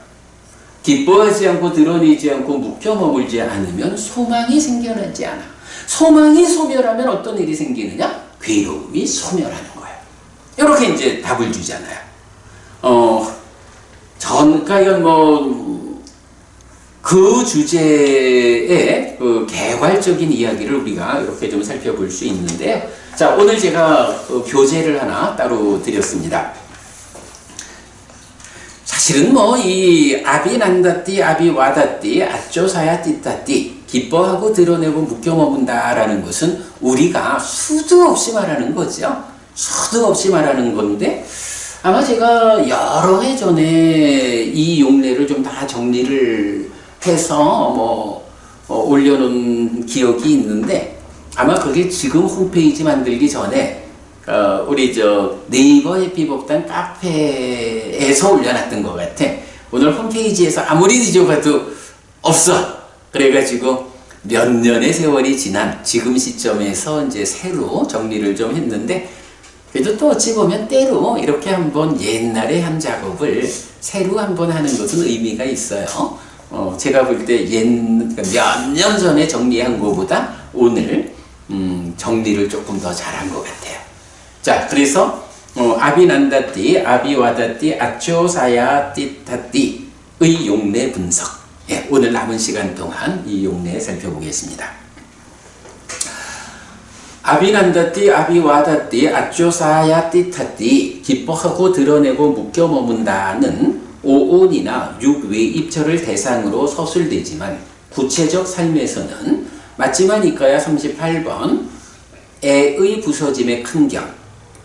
기뻐하지 않고 드러내지 않고 묶여 머물지 않으면 소망이 생겨나지 않아. 소망이 소멸하면 어떤 일이 생기느냐? 괴로움이 소멸하는 거야. 이렇게 이제 답을 주잖아요. 그 주제의 그 개괄적인 이야기를 우리가 이렇게 좀 살펴볼 수 있는데요. 자, 오늘 제가 교재를 하나 따로 드렸습니다. 사실은 이 아비난다띠, 아비와다띠, 아쪼사야 띠따띠, 기뻐하고 드러내고 묶여 머문다라는 것은 우리가 수도 없이 말하는 거죠. 수도 없이 말하는 건데 아마 제가 여러 해 전에 이 용례를 좀 다 정리를 해서 올려놓은 기억이 있는데 아마 그게 지금 홈페이지 만들기 전에 우리 네이버 해피법단 카페에서 올려놨던 것 같아. 오늘 홈페이지에서 아무리 뒤져봐도 없어. 그래가지고 몇 년의 세월이 지난 지금 시점에서 이제 새로 정리를 좀 했는데 그래도 또 어찌 보면 때로 이렇게 한번 옛날에 한 작업을 새로 한번 하는 것은 의미가 있어요. 제가 볼 때 몇 년 전에 정리한 것보다 오늘 정리를 조금 더 잘한 것 같아요. 자, 그래서 아비난다띠, 아비와다띠, 아쪼사야 띠타띠의 용례 분석. 예, 오늘 남은 시간 동안 이 용례 살펴보겠습니다. 아비난다띠, 아비와다띠, 아쪼사야 띠타띠, 기뻐하고 드러내고 묶여 머문다는 오온이나 육외입처를 대상으로 서술되지만 구체적 삶에서는 맞지만 이과야 38번 애의 부서짐의 큰경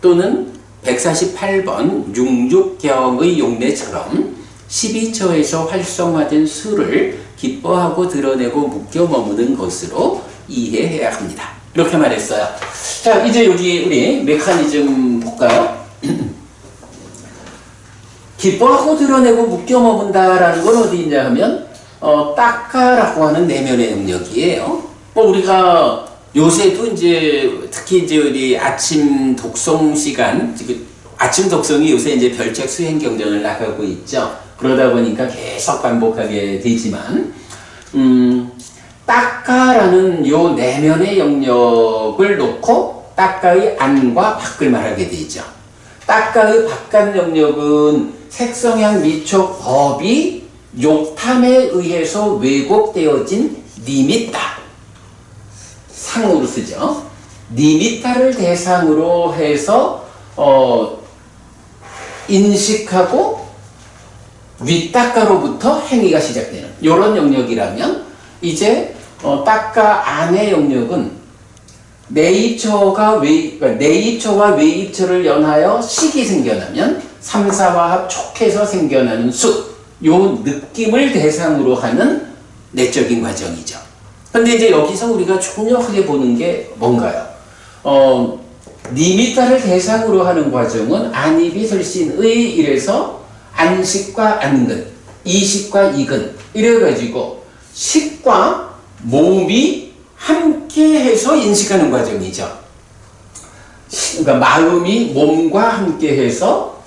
또는 148번 융육경의 용례처럼 12처에서 활성화된 수를 기뻐하고 드러내고 묶여 머무는 것으로 이해해야 합니다. 이렇게 말했어요. 자, 이제 여기 우리 메커니즘 볼까요? 기뻐하고 드러내고 묶여 머문다라는 건 어디 있냐 하면 닦아라고 하는 내면의 영역이에요. 우리가 요새도 이제 특히 이제 우리 아침 독송 시간, 아침 독송이 요새 이제 별책 수행 경전을 나가고 있죠. 그러다 보니까 계속 반복하게 되지만, 닦아라는 요 내면의 영역을 놓고 닦아의 안과 밖을 말하게 되죠. 닦아의 바깥 영역은 색성향 미촉 법이 욕탐에 의해서 왜곡되어진 니미타 상으로 쓰죠. 니미타를 대상으로 해서 인식하고 윗닦아로부터 행위가 시작되는 이런 영역이라면, 이제 닦아 안의 영역은 내입처와 외입처를 연하여 식이 생겨나면 삼사화합 촉해서 생겨나는 수, 요 느낌을 대상으로 하는 내적인 과정이죠. 근데 이제 여기서 우리가 총력하게 보는 게 뭔가요? 니미타를 대상으로 하는 과정은 안입이 설신의 이래서 안식과 안근, 이식과 이근 이래가지고 식과 몸이 함께해서 인식하는 과정이죠. 그러니까 마음이 몸과 함께해서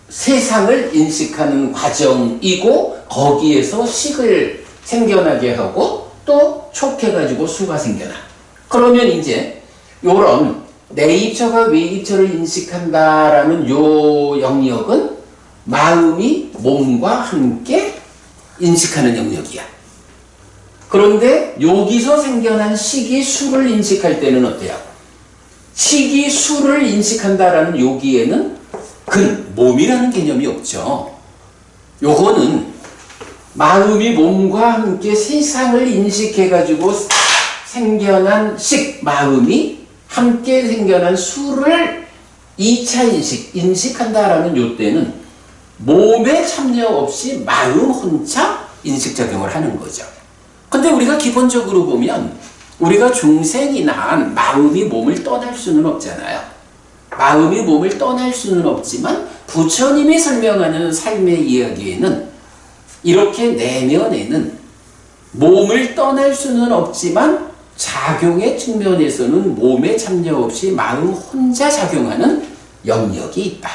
세상을 인식하는 과정이고, 거기에서 식을 생겨나게 하고 또 촉해가지고 수가 생겨나. 그러면 이제 요런 내입처가 외입처를 인식한다라는 요 영역은 마음이 몸과 함께 인식하는 영역이야. 그런데 여기서 생겨난 식이 수를 인식할 때는 어때요? 식이 수를 인식한다라는 여기에는 몸이라는 개념이 없죠. 요거는 마음이 몸과 함께 세상을 인식해가지고 생겨난 식, 마음이 함께 생겨난 수를 2차 인식한다라는 요 때는 몸에 참여 없이 마음 혼자 인식작용을 하는 거죠. 근데 우리가 기본적으로 보면 우리가 중생이나 마음이 몸을 떠날 수는 없잖아요. 마음이 몸을 떠날 수는 없지만 부처님이 설명하는 삶의 이야기에는 이렇게 내면에는 몸을 떠날 수는 없지만 작용의 측면에서는 몸에 참여 없이 마음 혼자 작용하는 영역이 있다.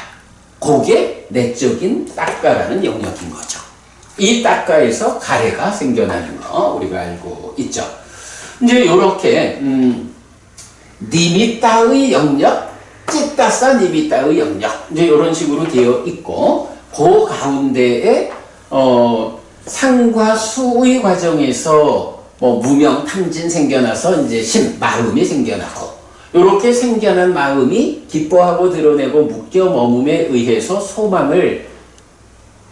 그게 내적인 닦아라는 영역인 거죠. 이 닦아에서 가래가 생겨나는 거 우리가 알고 있죠. 이제 이렇게 니미따의 영역, 찌따싸 니미따의 영역, 이제 이런 식으로 되어 있고, 그 가운데에 상과 수의 과정에서 무명 탐진 생겨나서 이제 마음이 생겨나고, 이렇게 생겨난 마음이 기뻐하고 드러내고 묶여 머금에 의해서 소망을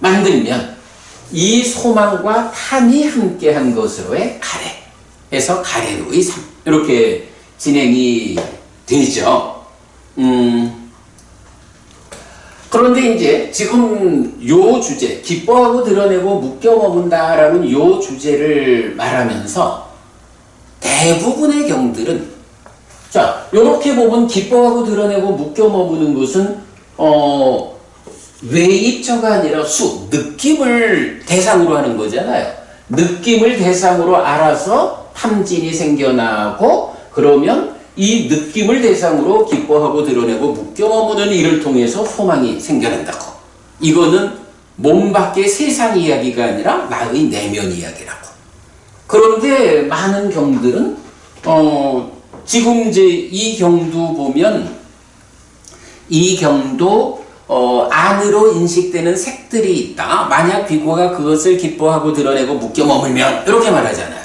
만들면 이 소망과 탐이 함께한 것으로의 가래에서 가래로의 삶, 이렇게 진행이 되죠. 그런데 이제 지금 요 주제, 기뻐하고 드러내고 묶여 머문다라는 요 주제를 말하면서 대부분의 경들은, 자, 요렇게 보면 기뻐하고 드러내고 묶여 머무는 것은 외입처가 아니라 느낌을 대상으로 하는 거잖아요. 느낌을 대상으로 알아서 탐진이 생겨나고, 그러면 이 느낌을 대상으로 기뻐하고 드러내고 묶여 머무는 일을 통해서 소망이 생겨난다고. 이거는 몸 밖의 세상 이야기가 아니라 나의 내면 이야기라고. 그런데 많은 경들은 지금 이제 이 경도 보면 이 경도 안으로 인식되는 색들이 있다. 만약 비고가 그것을 기뻐하고 드러내고 묶여 머물면 이렇게 말하잖아요.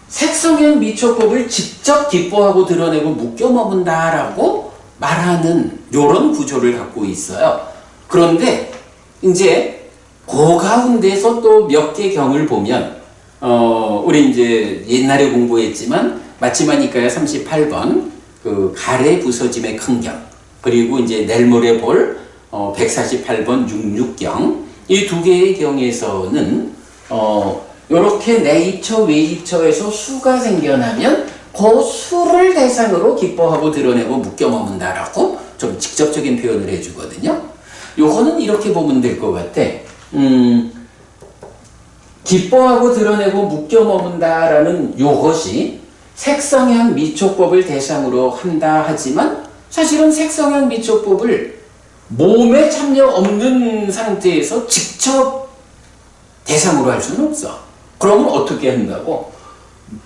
색성형 미초법을 직접 기뻐하고 드러내고 묶여 머문다라고 말하는 이런 구조를 갖고 있어요. 그런데 이제 그 가운데서 또 몇 개 경을 보면 우리 이제 옛날에 공부했지만 마치마니까야 38번 그 가래 부서짐의 큰 경, 그리고 이제 낼모레 볼 148번 66경 이 두 개의 경에서는 이렇게 내입처 외입처에서 수가 생겨나면 그 수를 대상으로 기뻐하고 드러내고 묶여 머문다라고 좀 직접적인 표현을 해주거든요. 요거는 이렇게 보면 될 것 같아. 기뻐하고 드러내고 묶여 머문다라는 요것이 색성향 미촉법을 대상으로 한다 하지만 사실은 색성향 미촉법을 몸에 참여 없는 상태에서 직접 대상으로 할 수는 없어. 그러면 어떻게 한다고?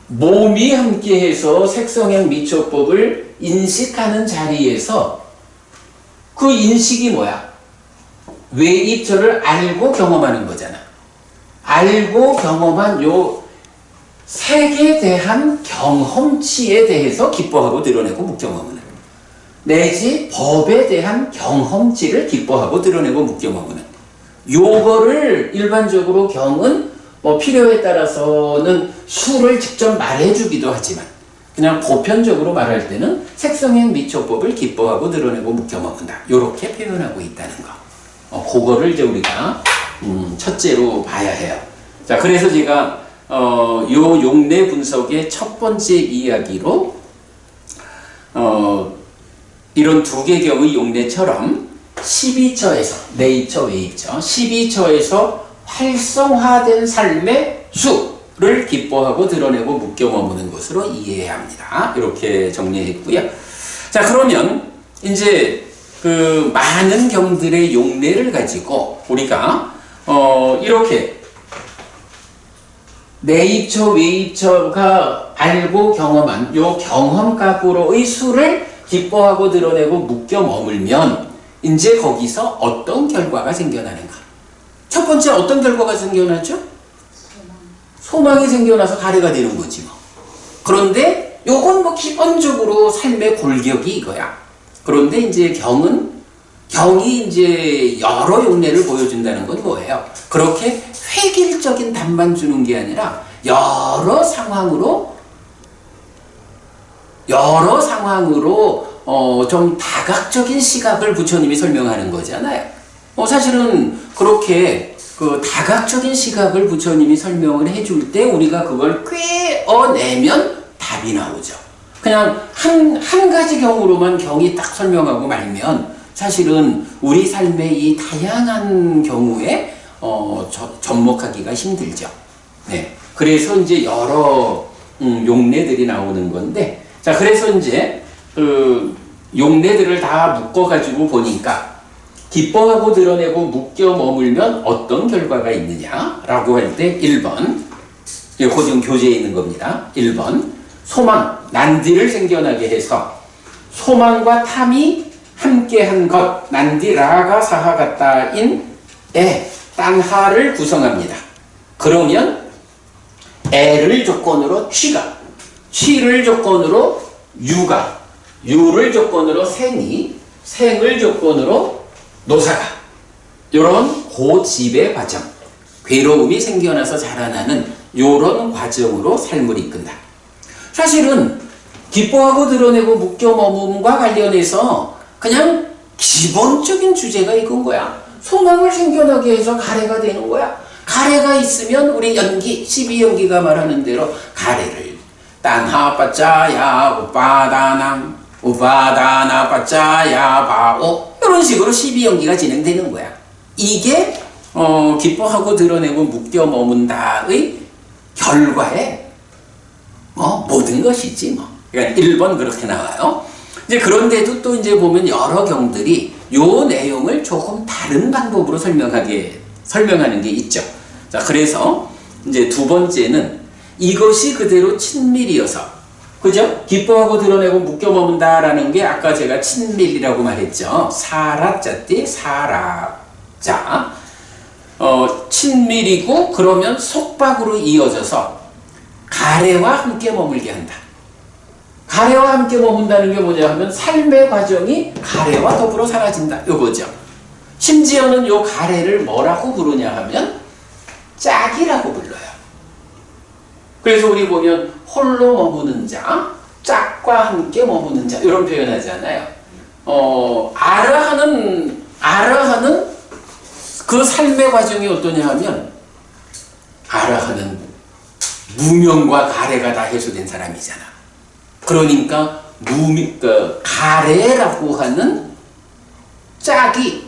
몸이 함께해서 색성향 미촉법을 인식하는 자리에서 그 인식이 뭐야? 외입처를 알고 경험하는 거잖아. 알고 경험한 요 색에 대한 경험치에 대해서 기뻐하고 드러내고 묶여머무는 내지 법에 대한 경험치를 기뻐하고 드러내고 묶여머무는 요거를 일반적으로 경은 뭐 필요에 따라서는 수를 직접 말해주기도 하지만 그냥 보편적으로 말할 때는 색성행 미촉법을 기뻐하고 드러내고 묶여머문다 요렇게 표현하고 있다는 거. 그거를 이제 우리가 첫째로 봐야 해요. 자, 그래서 제가 요 용례 분석의 첫 번째 이야기로 이런 두 개경의 용례처럼 12처에서 내입처 외입처 12처에서 활성화된 삶의 수를 기뻐하고 드러내고 묶여 머무는 것으로 이해해야 합니다. 이렇게 정리했고요. 자, 그러면 이제 그 많은 경들의 용례를 가지고 우리가 이렇게 내입처 외입처가 알고 경험한 요 경험각으로의 수를 기뻐하고 드러내고 묶여 머물면 이제 거기서 어떤 결과가 생겨나는가? 첫 번째 어떤 결과가 생겨나죠? 소망이 생겨나서 가래가 되는 거지 뭐. 그런데 요건 뭐 기본적으로 삶의 골격이 이거야. 그런데 이제 경이 이제 여러 용례를 보여준다는 건 뭐예요? 그렇게 획일적인 답만 주는 게 아니라 여러 상황으로 좀 다각적인 시각을 부처님이 설명하는 거잖아요. 사실은 그렇게 그 다각적인 시각을 부처님이 설명을 해줄 때 우리가 그걸 꿰어내면 답이 나오죠. 그냥 한 가지 경우로만 경이 딱 설명하고 말면 사실은 우리 삶의 이 다양한 경우에 접목하기가 힘들죠. 네. 그래서 이제 여러 용례들이 나오는 건데, 자, 그래서 이제 그 용례들을 다 묶어가지고 보니까 기뻐하고 드러내고 묶여 머물면 어떤 결과가 있느냐라고 할 때 1번, 고정 교재에 있는 겁니다. 1번, 소망, 난디를 생겨나게 해서 소망과 탐이 함께한 것, 난디 라가 사하 같다인 딴하를 구성합니다. 그러면 애를 조건으로 취를 조건으로 유를 조건으로 생을 조건으로 노사가 이런 고집의 과정, 괴로움이 생겨나서 자라나는 이런 과정으로 삶을 이끈다. 사실은 기뻐하고 드러내고 묶여 머문과 관련해서 그냥 기본적인 주제가 이건 거야. 소망을 생겨나게 해서 가래가 되는 거야. 가래가 있으면 우리 12연기가 말하는 대로 가래를 딴하 빠짜야 우바다나 빠짜야 바오 이런 식으로 12연기가 진행되는 거야. 이게 기뻐하고 드러내고 묶여 머문다의 결과에 모든 것이지 뭐. 그러니까 1번 그렇게 나와요. 이제 그런데도 또 이제 보면 여러 경들이 요 내용을 조금 다른 방법으로 설명하는 게 있죠. 자, 그래서 이제 두 번째는 이것이 그대로 친밀이어서, 그죠? 기뻐하고 드러내고 묶여 머문다라는 게 아까 제가 친밀이라고 말했죠. 사라자 때 사라자. 친밀이고 그러면 속박으로 이어져서 가래와 함께 머물게 한다. 가래와 함께 머문다는 게 뭐냐 하면 삶의 과정이 가래와 더불어 사라진다. 요거죠. 심지어는 요 가래를 뭐라고 부르냐 하면 짝이라고 불러요. 그래서 우리 보면 홀로 머무는 자, 짝과 함께 머무는 자 이런 표현하잖아요. 아라하는 그 삶의 과정이 어떠냐 하면 아라하는 무명과 가래가 다 해소된 사람이잖아. 그러니까 가래라고 하는 짝이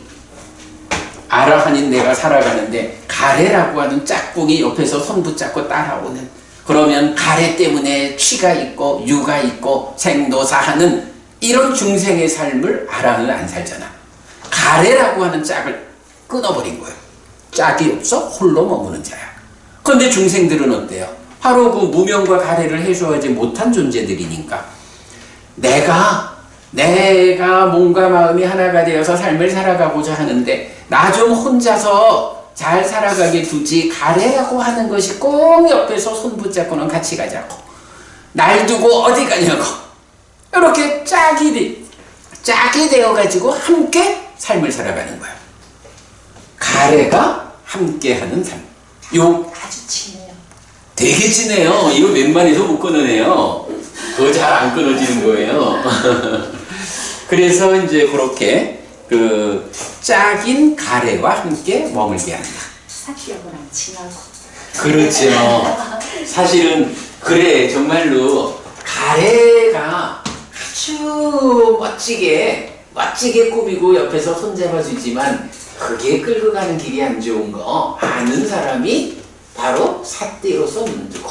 아라하는 내가 살아가는데 가래라고 하는 짝꿍이 옆에서 손 붙잡고 따라오는, 그러면 가래 때문에 취가 있고 유가 있고 생도사하는 이런 중생의 삶을 아라는 안 살잖아. 가래라고 하는 짝을 끊어버린 거예요. 짝이 없어 홀로 머무는 자야. 그런데 중생들은 어때요? 바로 그 무명과 가래를 해소하지 못한 존재들이니까 내가 몸과 마음이 하나가 되어서 삶을 살아가고자 하는데 나 좀 혼자서 잘 살아가게 두지, 가래라고 하는 것이 꼭 옆에서 손 붙잡고는 같이 가자고, 날 두고 어디 가냐고, 이렇게 짝이 되어가지고 함께 삶을 살아가는 거야. 가래가 함께하는 삶. 아주 친해요. 되게 친해요. 이거 웬만해서 못 끊어내요. 그거 잘 안 끊어지는 거예요. 그래서 이제 그렇게 그 짝인 가래와 함께 머물게 한다. 사기역은 안 친하고. 그렇죠. 사실은 그래, 정말로 가래가 아주 멋지게 꾸미고 옆에서 손잡아주지만 그게 끌고 가는 길이 안 좋은 거 아는 사람이 바로 삿대로서 눈뜨고,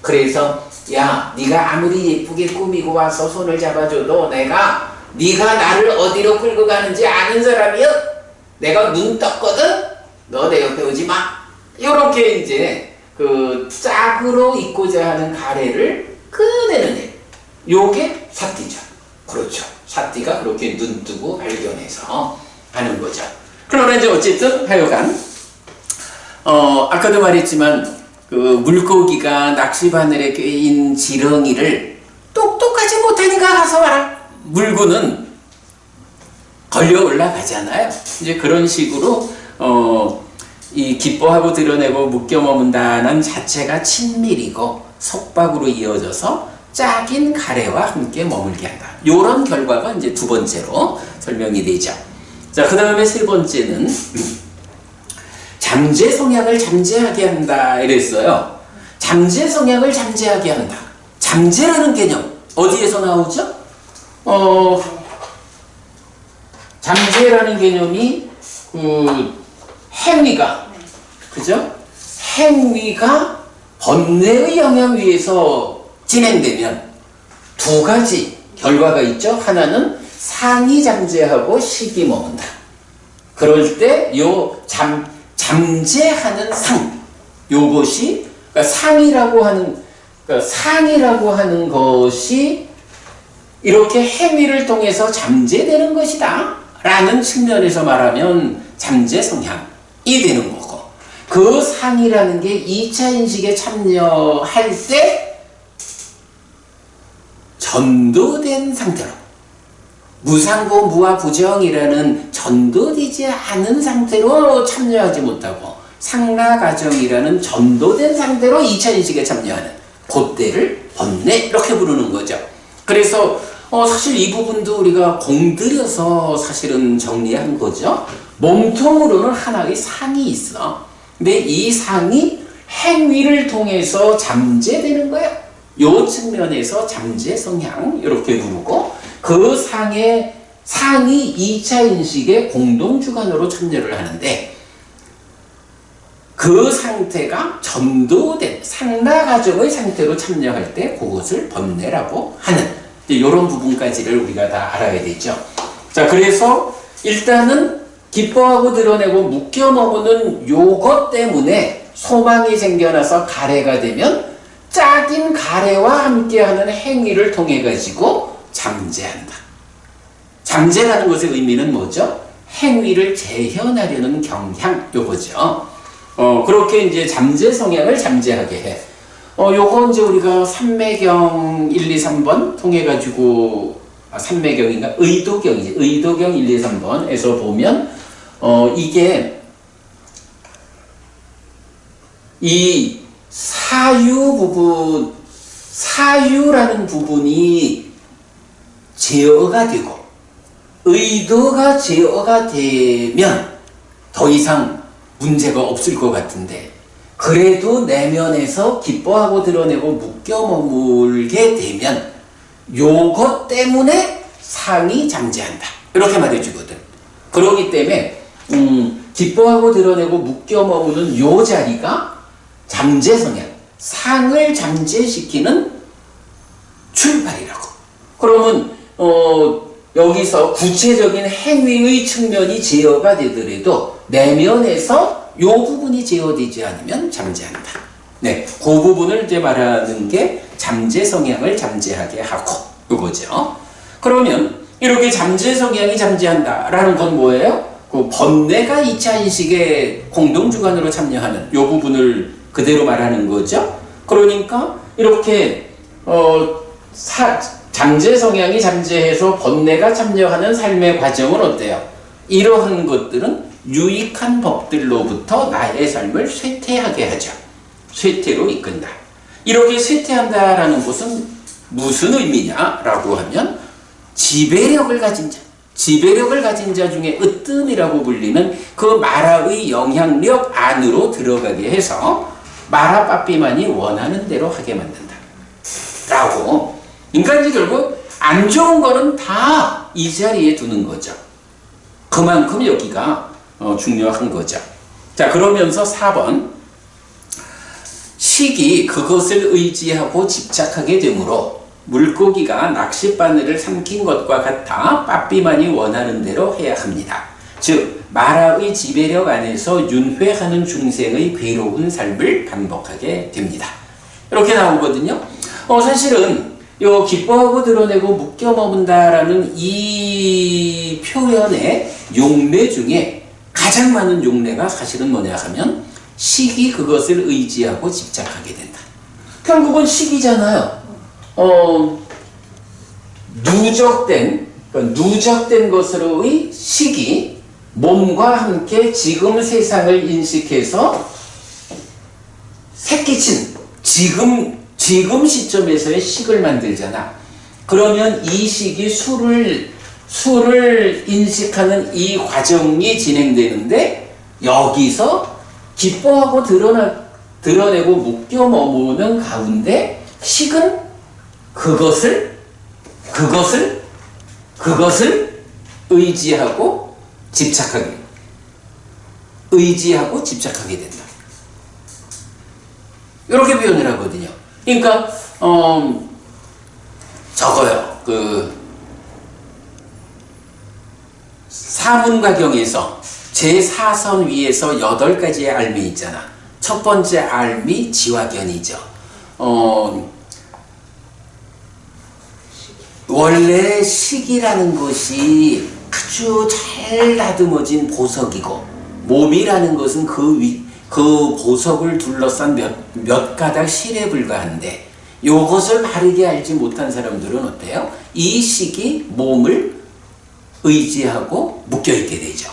그래서 야, 네가 아무리 예쁘게 꾸미고 와서 손을 잡아줘도 네가 나를 어디로 끌고 가는지 아는 사람이여. 내가 눈 떴거든. 너 내 옆에 오지 마. 요렇게 이제 그 짝으로 있고자 하는 가래를 끊어내는 애. 요게 삿띠죠. 그렇죠. 삿띠가 그렇게 눈 뜨고 발견해서 하는 거죠. 그러나 이제 어쨌든 하여간 아까도 말했지만 그 물고기가 낚시바늘에 꿰인 지렁이를 똑똑하지 못하니까 가서 와라. 물고는 걸려 올라가잖아요. 이제 그런 식으로 이 기뻐하고 드러내고 묶여 머문다는 자체가 친밀이고 속박으로 이어져서 짝인 가래와 함께 머물게 한다. 요런 결과가 이제 두 번째로 설명이 되죠. 자, 그 다음에 세 번째는 잠재 성향을 잠재하게 한다 이랬어요. 잠재 성향을 잠재하게 한다. 잠재라는 개념 어디에서 나오죠? 잠재라는 개념이 행위가, 그죠? 행위가 번뇌의 영향 위에서 진행되면 두 가지 결과가 있죠. 하나는 상이 잠재하고 식이 머문다. 그럴 때 요 잠재하는 상, 요것이 그러니까 상이라고 하는 것이 이렇게 행위를 통해서 잠재되는 것이다 라는 측면에서 말하면 잠재 성향이 되는 거고, 그 상이라는 게 2차 인식에 참여할 때 전도된 상태로, 무상고 무아부정이라는 전도되지 않은 상태로 참여하지 못하고 상라가정이라는 전도된 상태로 2차 인식에 참여하는 그때를 번뇌 이렇게 부르는 거죠. 그래서 사실 이 부분도 우리가 공들여서 사실은 정리한 거죠. 몸통으로는 하나의 상이 있어. 근데 이 상이 행위를 통해서 잠재되는 거야. 요 측면에서 잠재 성향 이렇게 부르고, 그 상이 2차 인식의 공동주관으로 참여를 하는데 그 상태가 전도된 상라가정의 상태로 참여할 때 그것을 번뇌라고 하는 이런 부분까지를 우리가 다 알아야 되죠. 자, 그래서 일단은 기뻐하고 드러내고 묶여 머무는 요것 때문에 소망이 생겨나서 가래가 되면 짝인 가래와 함께하는 행위를 통해 가지고 잠재한다. 잠재라는 것의 의미는 뭐죠? 행위를 재현하려는 경향, 요거죠. 그렇게 이제 잠재 성향을 잠재하게 해. 요거 이제 우리가 삼매경 1, 2, 3번 통해가지고, 삼매경인가? 의도경이지. 의도경 1, 2, 3번에서 보면, 이게, 이 사유라는 부분이 제어가 되고, 의도가 제어가 되면 더 이상 문제가 없을 것 같은데, 그래도 내면에서 기뻐하고 드러내고 묶여 머물게 되면 요것 때문에 상이 잠재한다, 이렇게 말해주거든. 그러기 때문에 기뻐하고 드러내고 묶여 머무는 요 자리가 잠재 성향, 상을 잠재시키는 출발이라고. 그러면 여기서 구체적인 행위의 측면이 제어가 되더라도 내면에서 요 부분이 제어되지 않으면 잠재한다. 네, 그 부분을 이제 말하는 게 잠재 성향을 잠재하게 하고, 그거죠. 그러면 이렇게 잠재 성향이 잠재한다라는 건 뭐예요? 그 번뇌가 이차 인식의 공동 주관으로 참여하는 요 부분을 그대로 말하는 거죠. 그러니까 이렇게 잠재 성향이 잠재해서 번뇌가 참여하는 삶의 과정은 어때요? 이러한 것들은 유익한 법들로부터 나의 삶을 쇠퇴하게 하죠. 쇠퇴로 이끈다. 이렇게 쇠퇴한다라는 것은 무슨 의미냐라고 하면 지배력을 가진 자, 지배력을 가진 자 중에 으뜸이라고 불리는 그 마라의 영향력 안으로 들어가게 해서 마라 빠삐만이 원하는 대로 하게 만든다 라고. 인간이 결국 안 좋은 거는 다 이 자리에 두는 거죠. 그만큼 여기가 중요한 거죠. 자, 그러면서 4번, 식이 그것을 의지하고 집착하게 되므로 물고기가 낚싯바늘을 삼킨 것과 같아 빠삐만이 원하는 대로 해야 합니다. 즉 마라의 지배력 안에서 윤회하는 중생의 괴로운 삶을 반복하게 됩니다. 이렇게 나오거든요. 사실은 요 기뻐하고 드러내고 묶여 머문다라는 이 표현의 용례 중에 가장 많은 용례가 사실은 뭐냐 하면 식이 그것을 의지하고 집착하게 된다. 결국은 식이잖아요. 누적된 것으로의 식이 몸과 함께 지금 세상을 인식해서 새끼친 지금 시점에서의 식을 만들잖아. 그러면 이 식이 수를 인식하는 이 과정이 진행되는데, 여기서 기뻐하고 드러내고 묶여 머무는 가운데 식은 그것을 의지하고 집착하게 된다. 이렇게 표현을 하거든요. 그러니까 적어요. 그 사문가경에서 제4선 위에서 8가지의 알미 있잖아. 첫 번째 알미 지화견이죠. 원래 식이라는 것이 아주 잘 다듬어진 보석이고, 몸이라는 것은 그 보석을 둘러싼 몇 가닥 실에 불과한데, 요것을 바르게 알지 못한 사람들은 어때요? 이 식이 몸을 의지하고 묶여있게 되죠.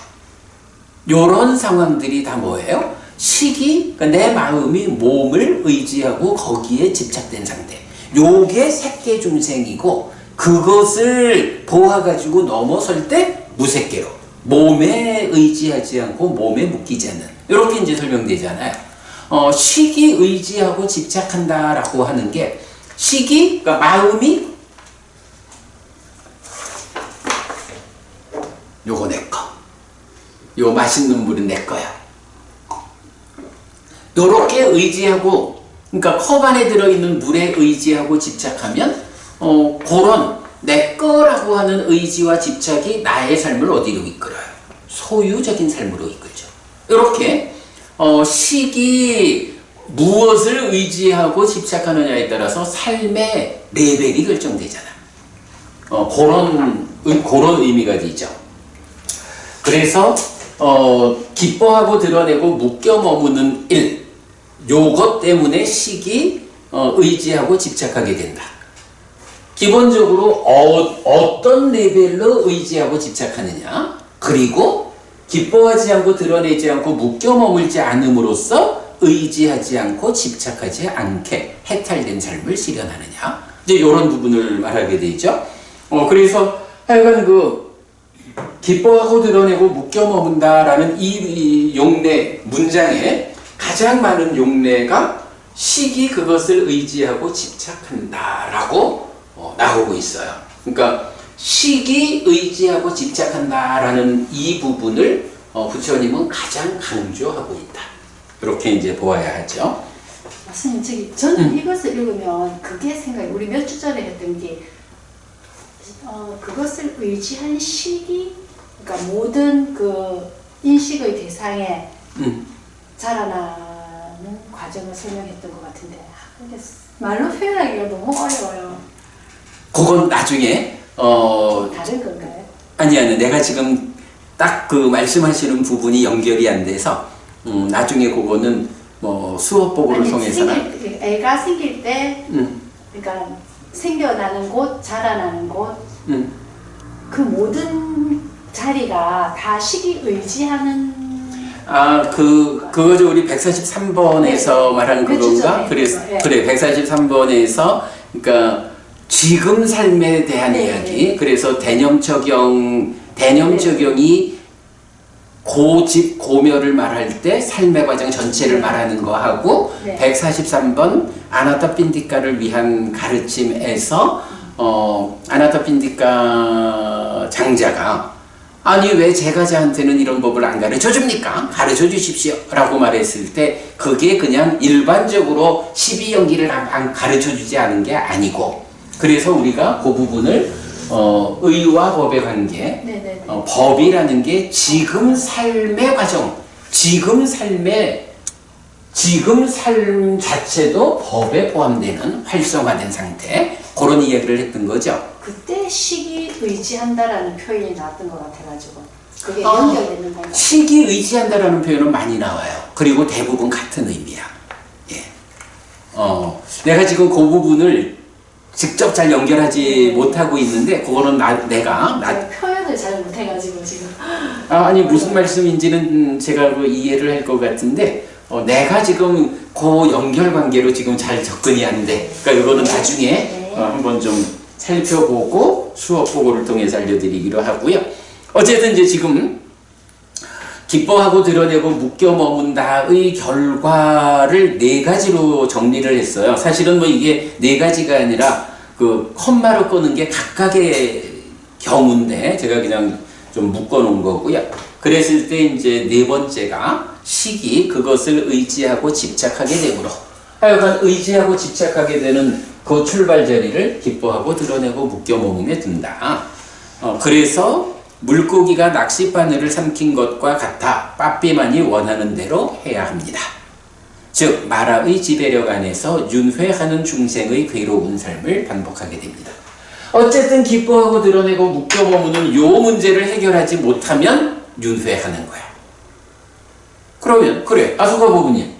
요런 상황들이 다 뭐예요? 식이, 그러니까 내 마음이 몸을 의지하고 거기에 집착된 상태. 요게 색계중생이고, 그것을 보아가지고 넘어설 때 무색계로, 몸에 의지하지 않고 몸에 묶이지 않는, 이렇게 이제 설명되잖아요. 식이 의지하고 집착한다라고 하는 게, 식이, 그러니까 마음이 요거 내 거, 요 맛있는 물은 내 거야, 요렇게 의지하고, 그러니까 컵 안에 들어있는 물에 의지하고 집착하면 그런 내 거라고 하는 의지와 집착이 나의 삶을 어디로 이끌어요? 소유적인 삶으로 이끌죠. 이렇게 식이 무엇을 의지하고 집착하느냐에 따라서 삶의 레벨이 결정되잖아. 그런 의미가 되죠. 그래서 기뻐하고 드러내고 묶여 머무는 일, 요것 때문에 식이 의지하고 집착하게 된다. 기본적으로 어떤 레벨로 의지하고 집착하느냐, 그리고 기뻐하지 않고 드러내지 않고 묶여 머물지 않음으로써 의지하지 않고 집착하지 않게 해탈된 삶을 실현하느냐, 이제 이런 부분을 말하게 되죠. 그래서 하여간 기뻐하고 드러내고 묶여 머문다라는 이 용례 문장에 가장 많은 용례가 시기 그것을 의지하고 집착한다라고 나오고 있어요. 그러니까 시기 의지하고 집착한다라는 이 부분을 부처님은 가장 강조하고 있다. 이렇게 이제 보아야 하죠. 선생님, 저는 이것을 읽으면 그게 생각이, 우리 몇 주 전에 했던 게, 그것을 의지한 시기, 그러니까 모든 그 인식의 대상에 자라나는 과정을 설명했던 것 같은데, 근데 말로 표현하기가 너무 어려워요. 그건 나중에 다른 건가요? 아니 내가 지금 딱 그 말씀하시는 부분이 연결이 안 돼서 나중에 그거는 뭐 수업복으로 통해서나 애가 생길 때 그러니까 생겨나는 곳, 자라나는 곳, 그 모든 자리가 다 시기 의지하는. 그거죠. 우리 143번에서 말한 그건가? 그래서 네. 그래 143번에서 그러니까 지금 삶에 대한 네, 이야기. 네. 그래서 대념 적용이 고집 고멸을 말할 때 삶의 과정 전체를 네. 말하는 거 하고 네. 143번 아나타 핀디카를 위한 가르침에서 아나타 핀디카 장자가 아니 왜 제가자한테는 이런 법을 안 가르쳐 줍니까? 가르쳐 주십시오 라고 말했을 때 그게 그냥 일반적으로 12연기를 가르쳐 주지 않은 게 아니고 그래서 우리가 그 부분을 의와 법의 관계 네네네. 법이라는 게 지금 삶의 과정 지금 삶 자체도 법에 포함되는 활성화된 상태 그런 이야기를 했던 거죠. 그때 시기 의지한다라는 표현이 나왔던 것 같아가지고 그게 연결되는 건가요? 시기 의지한다라는 표현은 많이 나와요. 그리고 대부분 같은 의미야. 예. 내가 지금 그 부분을 직접 잘 연결하지 못하고 있는데 그거는 내가 표현을 잘 못해가지고 지금. 아니 무슨 말씀인지는 제가 그 이해를 할 것 같은데 내가 지금 그 연결 관계로 지금 잘 접근이 안 돼. 그러니까 이거는 나중에 한번 좀 살펴보고 수업 보고를 통해서 알려드리기로 하고요. 어쨌든 이제 지금 기뻐하고 드러내고 묶여 머문다의 결과를 네 가지로 정리를 했어요. 사실은 뭐 이게 네 가지가 아니라 그 컴마로 끄는 게 각각의 경우인데 제가 그냥 좀 묶어 놓은 거고요. 그랬을 때 이제 네 번째가 시기 그것을 의지하고 집착하게 되므로 하여간 의지하고 집착하게 되는 그 출발 자리를 기뻐하고 드러내고 묶여 머금에 둔다. 그래서 물고기가 낚싯바늘을 삼킨 것과 같아 빠삐만이 원하는 대로 해야 합니다. 즉 마라의 지배력 안에서 윤회하는 중생의 괴로운 삶을 반복하게 됩니다. 어쨌든 기뻐하고 드러내고 묶여 머무는 요 문제를 해결하지 못하면 윤회하는 거야. 그러면 그래 아수가 부부님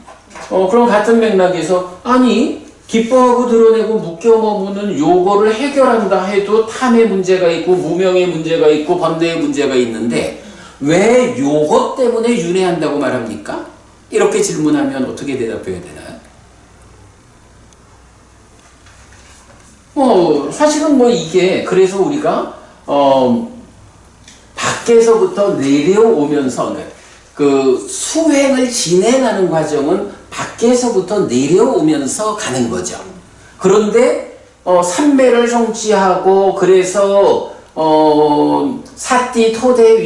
그럼 같은 맥락에서 아니 기뻐하고 드러내고 묶여 머무는 요거를 해결한다 해도 탐의 문제가 있고 무명의 문제가 있고 번뇌의 문제가 있는데 왜 요것 때문에 윤회한다고 말합니까? 이렇게 질문하면 어떻게 대답해야 되나요? 사실은 뭐 이게 그래서 우리가 밖에서부터 내려오면서 그 수행을 진행하는 과정은 밖에서부터 내려오면서 가는 거죠. 그런데 삼매를 성취하고 그래서 사띠 토대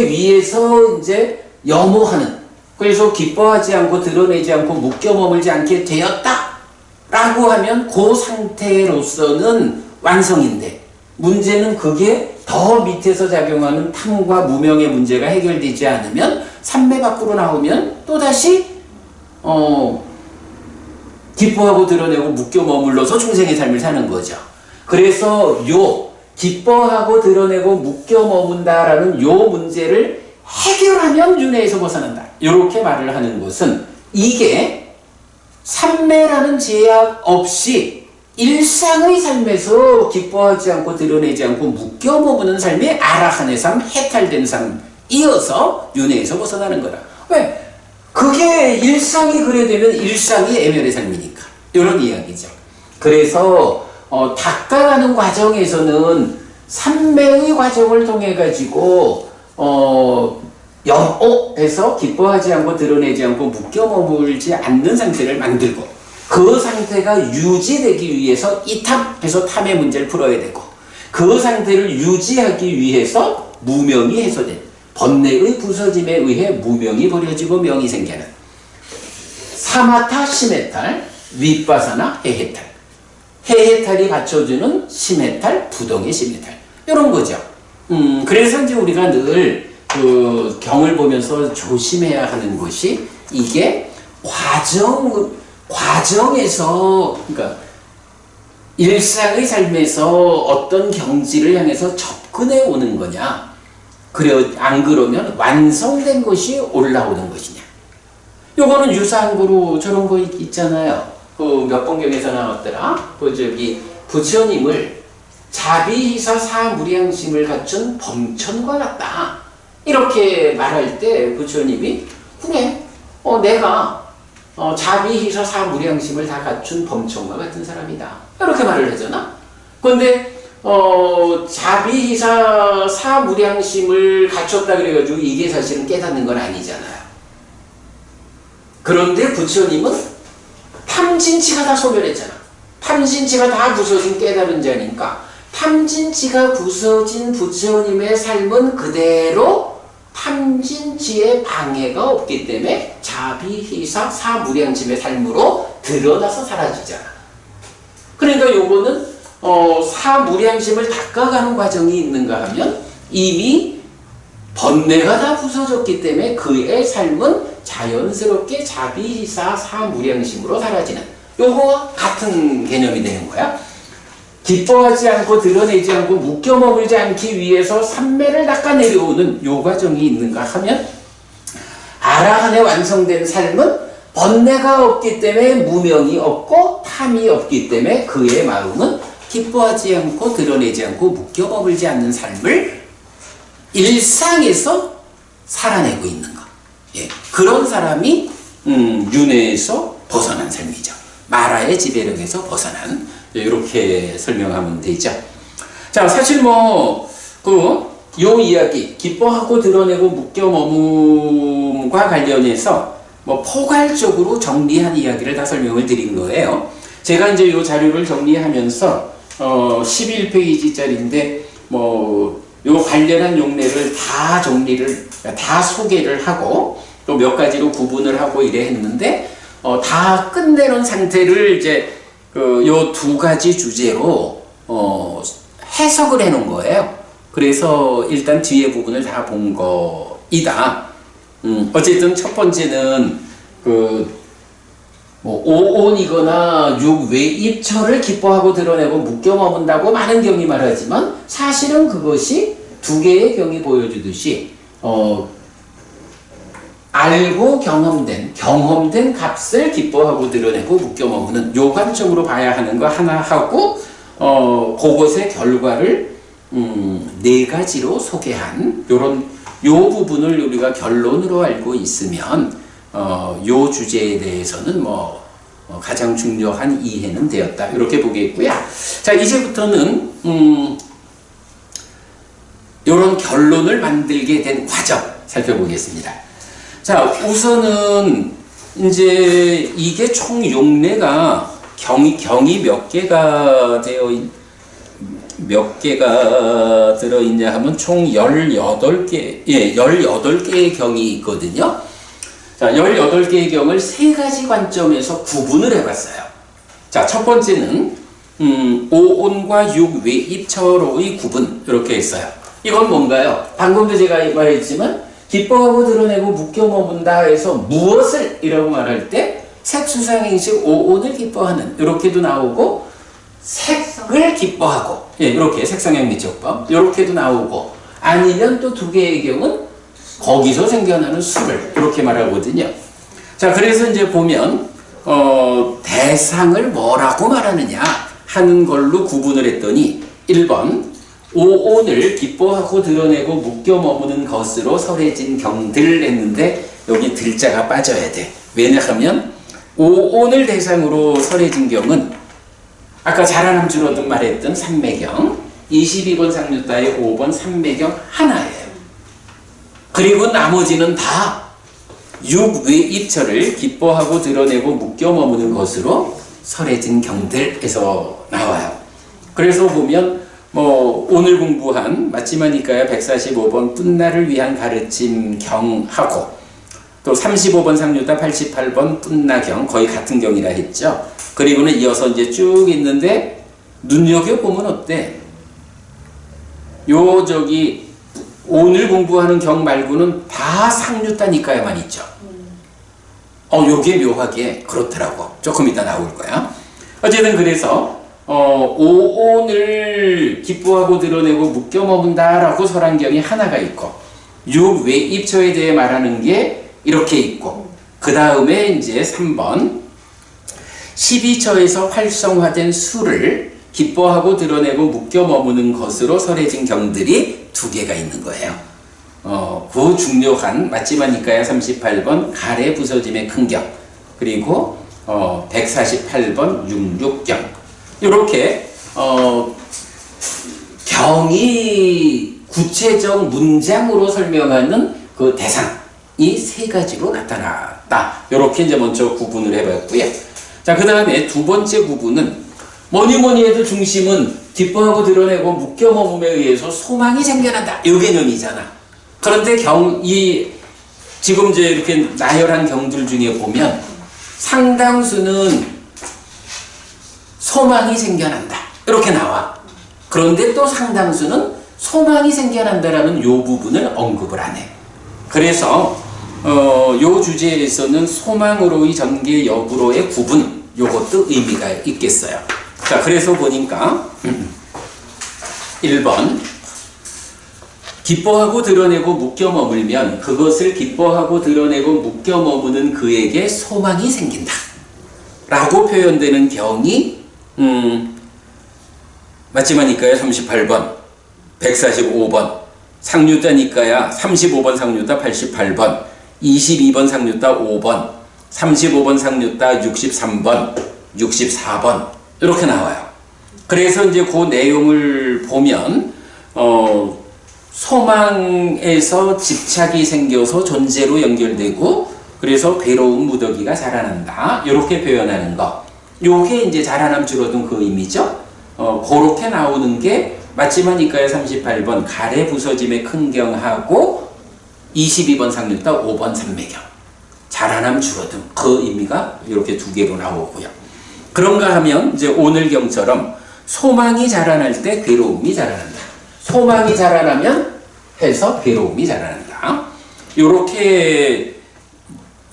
위에서 이제 염호하는 그래서 기뻐하지 않고 드러내지 않고 묶여 머물지 않게 되었다라고 하면 그 상태로서는 완성인데 문제는 그게 더 밑에서 작용하는 탐과 무명의 문제가 해결되지 않으면 삼매 밖으로 나오면 또다시 기뻐하고 드러내고 묶여 머물러서 중생의 삶을 사는 거죠. 그래서 요 기뻐하고 드러내고 묶여 머문다라는 요 문제를 해결하면 윤회에서 벗어난다. 이렇게 말을 하는 것은 이게 삼매라는 제약 없이 일상의 삶에서 기뻐하지 않고 드러내지 않고 묶여 머무는 삶이 아라한의 삶, 해탈된 삶이어서 윤회에서 벗어나는 거다. 왜? 그게 일상이 그래 되면 일상이 애멸의 삶이니까. 이런 이야기죠. 그래서 닦아가는 과정에서는 삼매의 과정을 통해 가지고 영오에서 기뻐하지 않고 드러내지 않고 묶여 머물지 않는 상태를 만들고, 그 상태가 유지되기 위해서 이탐해서 탐의 문제를 풀어야 되고, 그 상태를 유지하기 위해서 무명이 해소된, 번뇌의 부서짐에 의해 무명이 버려지고 명이 생기는 사마타 심해탈, 윗바사나 해해탈. 해해탈이 받쳐주는 심해탈, 부동의 심해탈. 이런 거죠. 그래서 이제 우리가 늘 그 경을 보면서 조심해야 하는 것이, 이게 과정에서, 그러니까 일상의 삶에서 어떤 경지를 향해서 접근해 오는 거냐, 안 그러면 완성된 것이 올라오는 것이냐. 요거는 유사한 거로 저런 거 있잖아요. 그 몇 번경에서 나왔더라. 부처님을 자비희사 사무량심을 갖춘 범천과 같다, 이렇게 말할 때 부처님이 그래, 내가 자비희사 사무량심을 다 갖춘 범천과 같은 사람이다, 이렇게 말을 하잖아. 그런데 자비희사 사무량심을 갖췄다 그래가지고 이게 사실은 깨닫는 건 아니잖아요. 그런데 부처님은 탐진치가 다 소멸했잖아. 탐진치가 다 부서진 깨달은 자니까, 탐진치가 부서진 부처님의 삶은 그대로 탐진치의 방해가 없기 때문에 자비희사 사무량심의 삶으로 드러나서 사라지잖아. 그러니까 요거는 사무량심을 닦아가는 과정이 있는가 하면, 이미 번뇌가 다 부서졌기 때문에 그의 삶은 자연스럽게 자비희사 사무량심으로 사라지는, 요거와 같은 개념이 되는 거야. 기뻐하지 않고 드러내지 않고 묶여 머물지 않기 위해서 삼매를 닦아 내려오는 요 과정이 있는가 하면, 아라한에 완성된 삶은 번뇌가 없기 때문에 무명이 없고 탐이 없기 때문에 그의 마음은 기뻐하지 않고 드러내지 않고 묶여 머물지 않는 삶을 일상에서 살아내고 있는 것. 예, 그런 사람이 윤회에서 벗어난 삶이죠. 마라의 지배력에서 벗어난, 이렇게 설명하면 되죠. 자, 사실 요 이야기, 기뻐하고 드러내고 묶여 머물과 관련해서 포괄적으로 정리한 이야기를 다 설명을 드린 거예요. 제가 이제 요 자료를 정리하면서 11페이지짜리인데 요 관련한 용례를 다 다 소개를 하고 또 몇 가지로 구분을 하고 이래 했는데, 다 끝내는 상태를 이제 요 두 가지 주제로 해석을 해 놓은 거예요. 그래서 일단 뒤에 부분을 다 본 거이다. 어쨌든 첫 번째는 오온이거나 육외입처를 기뻐하고 드러내고 묶여 머문다고 많은 경이 말하지만, 사실은 그것이 두 개의 경이 보여주듯이 알고 경험된 값을 기뻐하고 드러내고 묶여 머무는 요 관점으로 봐야 하는 거 하나 하고, 그것의 결과를 네 가지로 소개한 요 부분을 우리가 결론으로 알고 있으면 요 주제에 대해서는 가장 중요한 이해는 되었다, 이렇게 보겠고요. 자, 이제부터는 요런 결론을 만들게 된 과정 살펴보겠습니다. 자, 우선은 이제 이게 총 용례가 경이 몇 개가 들어있냐 하면 총 18개, 18개의 경이 있거든요. 자, 18개의 경을 세 가지 관점에서 구분을 해봤어요. 자, 첫 번째는, 오온과 육외입처로의 구분, 이렇게 했어요. 이건 뭔가요? 방금도 제가 말했지만, 기뻐하고 드러내고 묶여 머문다 해서 무엇을 이라고 말할 때, 색수상행식 오온을 기뻐하는, 이렇게도 나오고, 색을 기뻐하고, 이렇게 색상행미적법, 이렇게도 나오고, 아니면 또 두 개의 경은 거기서 생겨나는 수를 이렇게 말하거든요. 자, 그래서 이제 보면 대상을 뭐라고 말하느냐 하는 걸로 구분을 했더니, 1번 오온을 기뻐하고 드러내고 묶여 머무는 것으로 설해진 경들을 했는데, 여기 들자가 빠져야 돼. 왜냐하면 오온을 대상으로 설해진 경은 아까 자라남주로도 말했던 삼매경, 22번 상류따의 5번 삼매경 하나예요. 그리고 나머지는 다 육외입처를 기뻐하고 드러내고 묶여 머무는 것으로 설해진 경들에서 나와요. 그래서 보면 오늘 공부한 맞지마니까야 145번 뿐나를 위한 가르침 경하고 또 35번 상류따 88번 뿐나경 거의 같은 경이라 했죠. 그리고는 이어서 이제 쭉 있는데 눈여겨보면 어때? 오늘 공부하는 경 말고는 다 상류따니까야만 있죠. 요게 묘하게 그렇더라고. 조금 이따 나올 거야. 어쨌든 그래서 오온을 기뻐하고 드러내고 묶여 머문다라고 설한경이 하나가 있고 육외입처에 대해 말하는 게 이렇게 있고 그 다음에 이제 3번 12처에서 활성화된 수를 기뻐하고 드러내고 묶여 머무는 것으로 설해진 경들이 2개가 있는 거예요. 그 중요한 맞지마니까야 38번 가래 부서짐의 큰 경 그리고 148번 육육경 이렇게 경이 구체적 문장으로 설명하는 그 대상이 3가지로 나타났다. 이렇게 이제 먼저 구분을 해봤고요. 자, 그 다음에 두 번째 구분은 뭐니 해도 중심은 기뻐하고 드러내고 묶여 머금에 의해서 소망이 생겨난다. 이 개념이잖아. 그런데 지금 이제 이렇게 나열한 경들 중에 보면 상당수는 소망이 생겨난다. 이렇게 나와. 그런데 또 상당수는 소망이 생겨난다라는 요 부분을 언급을 안 해. 그래서 요 주제에서는 소망으로의 전개 여부로의 구분 요것도 의미가 있겠어요. 자, 그래서 보니까 1번 기뻐하고 드러내고 묶여 머물면 그것을 기뻐하고 드러내고 묶여 머무는 그에게 소망이 생긴다 라고 표현되는 경이 맞지마니까야 38번 145번 상류따니까야 35번 상류따 88번 22번 상류따 5번 35번 상류따 63번 64번 이렇게 나와요. 그래서 이제 그 내용을 보면 소망에서 집착이 생겨서 존재로 연결되고 그래서 괴로운 무더기가 자라난다. 이렇게 표현하는 거. 요게 이제 자라남 줄어든 그 의미죠. 그렇게 나오는 게 맞지마니까야 38번 가래 부서짐의 큰 경하고 22번 상류따 5번 삼매경. 자라남 줄어든 그 의미가 이렇게 2개로 나오고요. 그런가 하면 이제 오늘 경처럼 소망이 자라날 때 괴로움이 자라난다. 소망이 자라나면 해서 괴로움이 자라난다.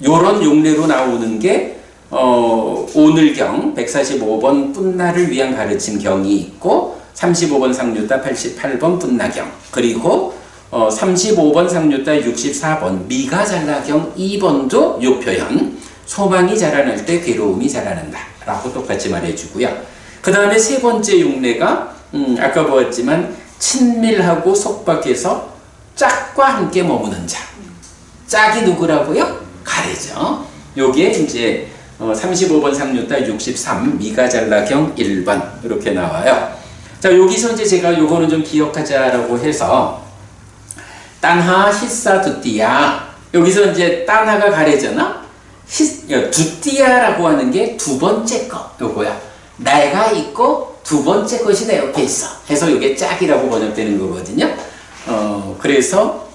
요런 용례로 나오는 게 오늘경 145번 뿐나를 위한 가르침 경이 있고 35번 상류따 88번 뿐나경 그리고 35번 상류따 64번 미가잘라경 2번도 요 표현 소망이 자라날 때 괴로움이 자라난다 라고 똑같이 말해주고요. 그 다음에 3번째 용례가 아까 보았지만 친밀하고 속박해서 짝과 함께 머무는 자. 짝이 누구라고요? 가래죠. 요게 이제 35번 상류따 63 미가잘라경 1번 이렇게 나와요. 자, 여기서 이제 제가 요거는 좀 기억하자라고 해서 딴하 히사 두띠야. 여기서 이제 딴하가 가래잖아. 두띠야라고 하는 게 2번째 거 요거야. 내가 있고 2번째 것이 내 옆에 있어. 해서 이게 짝이라고 번역되는 거거든요. 그래서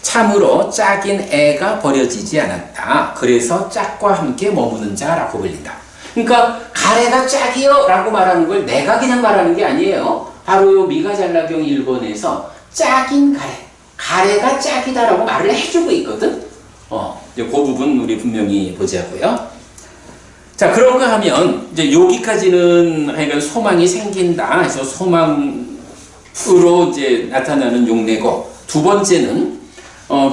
참으로 짝인 애가 버려지지 않았다. 그래서 짝과 함께 머무는 자라고 불린다. 그러니까 가래가 짝이요 라고 말하는 걸 내가 그냥 말하는 게 아니에요. 바로 요 미가잘라경 1번에서 짝인 가래가 짝이다라고 말을 해주고 있거든. 이제 그 부분 우리 분명히 보자고요. 자, 그런가 하면 이제 여기까지는 하여간 소망이 생긴다 해서 소망으로 이제 나타나는 용례고, 2번째는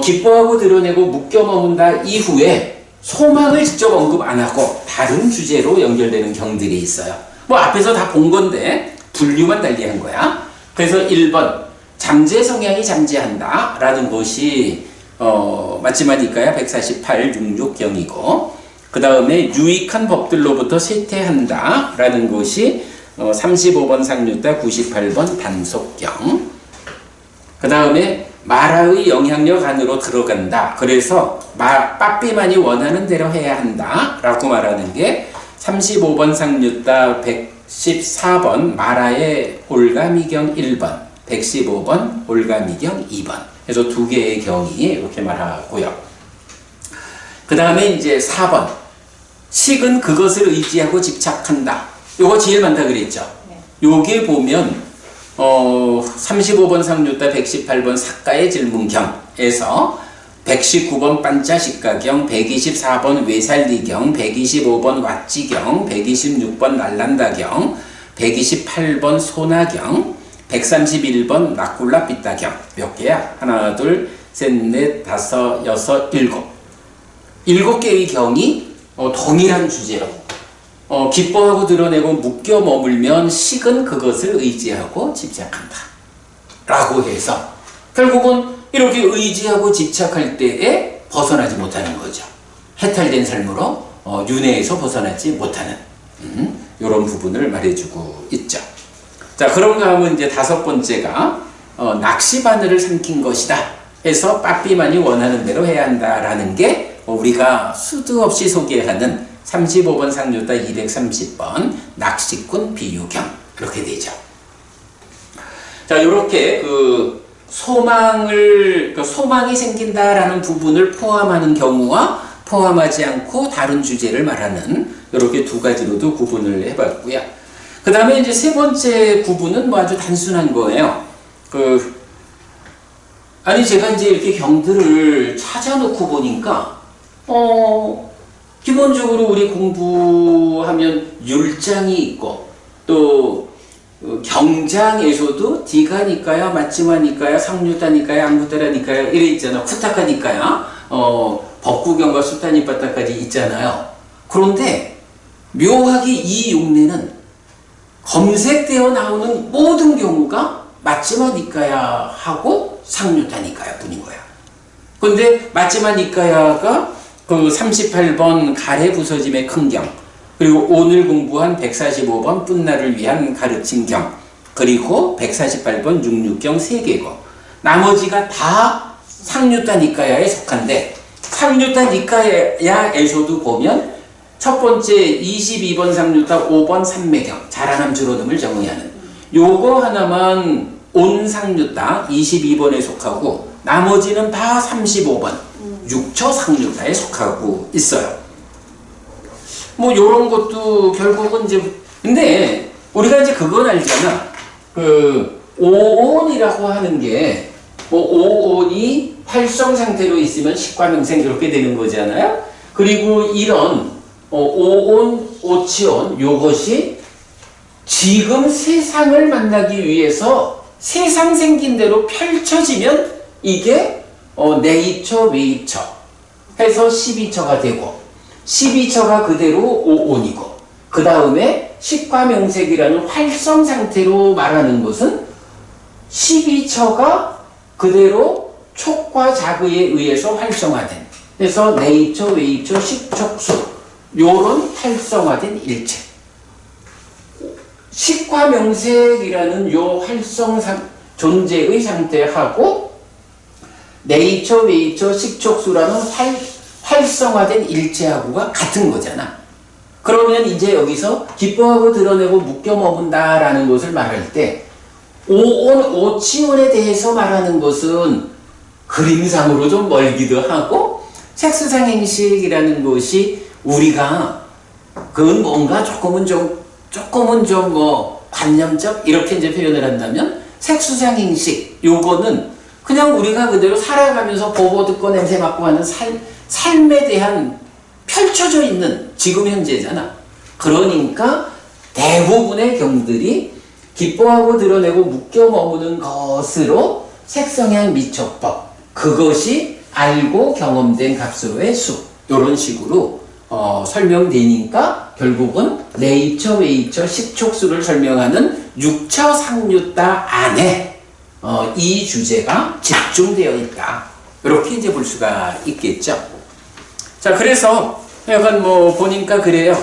기뻐하고 드러내고 묶여 머문다 이후에 소망을 직접 언급 안 하고 다른 주제로 연결되는 경들이 있어요. 뭐 앞에서 다 본 건데 분류만 달리한 거야. 그래서 1번 잠재 성향이 잠재한다 라는 것이 맞지마니까야 148 66경이고, 그 다음에 유익한 법들로부터 쇠퇴한다 라는 것이 35번 상류따 98번 단속경. 그 다음에 마라의 영향력 안으로 들어간다. 그래서 빠삐만이 원하는 대로 해야 한다 라고 말하는 게 35번 상류따 114번 마라의 올가미경 1번, 115번 올가미경 2번. 그래서 두 개의 경이 이렇게 말하고요. 그 다음에 이제 4번 식은 그것을 의지하고 집착한다. 요거 제일 많다 그랬죠. 요게 보면 35번 상류따 118번 사가의 질문경에서 119번 반자식가경, 124번 외살리경, 125번 왓지경, 126번 날란다경, 128번 소나경, 131번 라꿀라삐따경. 몇 개야? 하나, 둘, 셋, 넷, 다섯, 여섯, 일곱. 7개의 경이 동일한 주제로 기뻐하고 드러내고 묶여 머물면 식은 그것을 의지하고 집착한다 라고 해서 결국은 이렇게 의지하고 집착할 때에 벗어나지 못하는 거죠. 해탈된 삶으로 윤회에서 벗어나지 못하는 이런 부분을 말해주고 있죠. 자, 그런가 하면 이제 5번째가 낚시 바늘을 삼킨 것이다 해서 빠삐만이 원하는 대로 해야 한다라는 게 우리가 수도 없이 소개하는 35번 상류따 230번 낚시꾼 비유경 이렇게 되죠. 자, 이렇게 소망이 생긴다라는 부분을 포함하는 경우와 포함하지 않고 다른 주제를 말하는 이렇게 두 가지로도 구분을 해봤고요. 그 다음에 이제 세 번째 구분은 뭐 아주 단순한 거예요. 아니 제가 이제 이렇게 경들을 찾아놓고 보니까 기본적으로 우리 공부하면 율장이 있고 또 경장에서도 디가니까요, 맞지마니까요, 상류따니까요, 안구따라니까요 이래 있잖아. 쿠타카니까요, 법구경과 수타니빠따까지 있잖아요. 그런데 묘하게 이 용례는 검색되어 나오는 모든 경우가 맞지마니까야 하고 상류따니까야 뿐인 거야. 근데 맞지마니까야가 38번 가래 부서짐의 큰 경, 그리고 오늘 공부한 145번 뿐나를 위한 가르침 경, 그리고 148번 66경 3개고 나머지가 다 상류따 니까야에 속한데 상류따 니까야에서도 보면 첫 번째 22번 상류따 5번 삼매경 자라남 주로듬을 정의하는 요거 하나만 온 상류따 22번에 속하고 나머지는 다 35번 6처 상류따에 속하고 있어요. 뭐 요런 것도 결국은 이제 근데 우리가 이제 그건 알잖아. 오온이라고 하는 게 뭐 오온이 활성 상태로 있으면 식과명생 이렇게 되는 거잖아요. 그리고 이런 오온, 오치온 요것이 지금 세상을 만나기 위해서 세상 생긴 대로 펼쳐지면 이게 내입처, 외입처 해서 12처가 되고 12처가 그대로 오온이고 그 다음에 식과명색이라는 활성 상태로 말하는 것은 12처가 그대로 촉과 자그에 의해서 활성화된 그래서 내입처, 외입처, 식촉수 요런 활성화된 일체 식과명색이라는 요 활성 존재의 상태하고 내입처, 외입처, 식촉수라는 활성화된 일체하고가 같은 거잖아. 그러면 이제 여기서 기뻐하고 드러내고 묶여 머문다라는 것을 말할 때 오온, 오치온에 대해서 말하는 것은 그림상으로 좀 멀기도 하고 색수상행식이라는 것이 우리가 그건 뭔가 조금은 좀 뭐 관념적 이렇게 이제 표현을 한다면 색수상행식 요거는 그냥 우리가 그대로 살아가면서 보고 듣고 냄새 맡고 하는 삶에 대한 펼쳐져 있는 지금 현재잖아. 그러니까 대부분의 경들이 기뻐하고 드러내고 묶여 머무는 것으로 색성향 미촉법 그것이 알고 경험된 값으로의 수 이런 식으로 설명되니까 결국은 내입처, 외입처, 식촉수를 설명하는 6처 상류따 안에 이 주제가 집중되어 있다. 이렇게 이제 볼 수가 있겠죠. 자, 그래서 약간 뭐 보니까 그래요.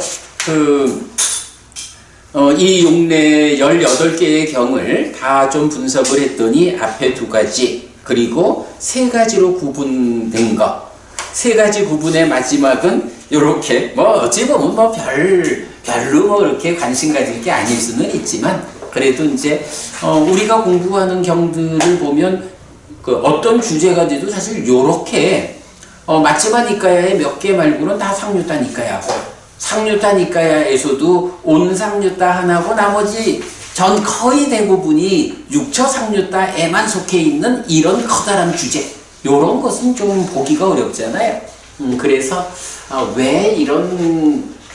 이 용례 18개의 경을 다 좀 분석을 했더니 앞에 2가지, 그리고 3가지로 구분된 것. 3가지 구분의 마지막은 요렇게, 어찌 보면 별로 이렇게 관심 가질 게 아닐 수는 있지만, 그래도 이제, 우리가 공부하는 경들을 보면, 어떤 주제가 돼도 사실 요렇게, 맞지마 니까야의 몇 개 말고는 다 상류따 니까야고, 상류따 니까야에서도 온상류따 하나고 나머지 전 거의 대부분이 육처 상류따에만 속해 있는 이런 커다란 주제, 요런 것은 좀 보기가 어렵잖아요. 그래서 왜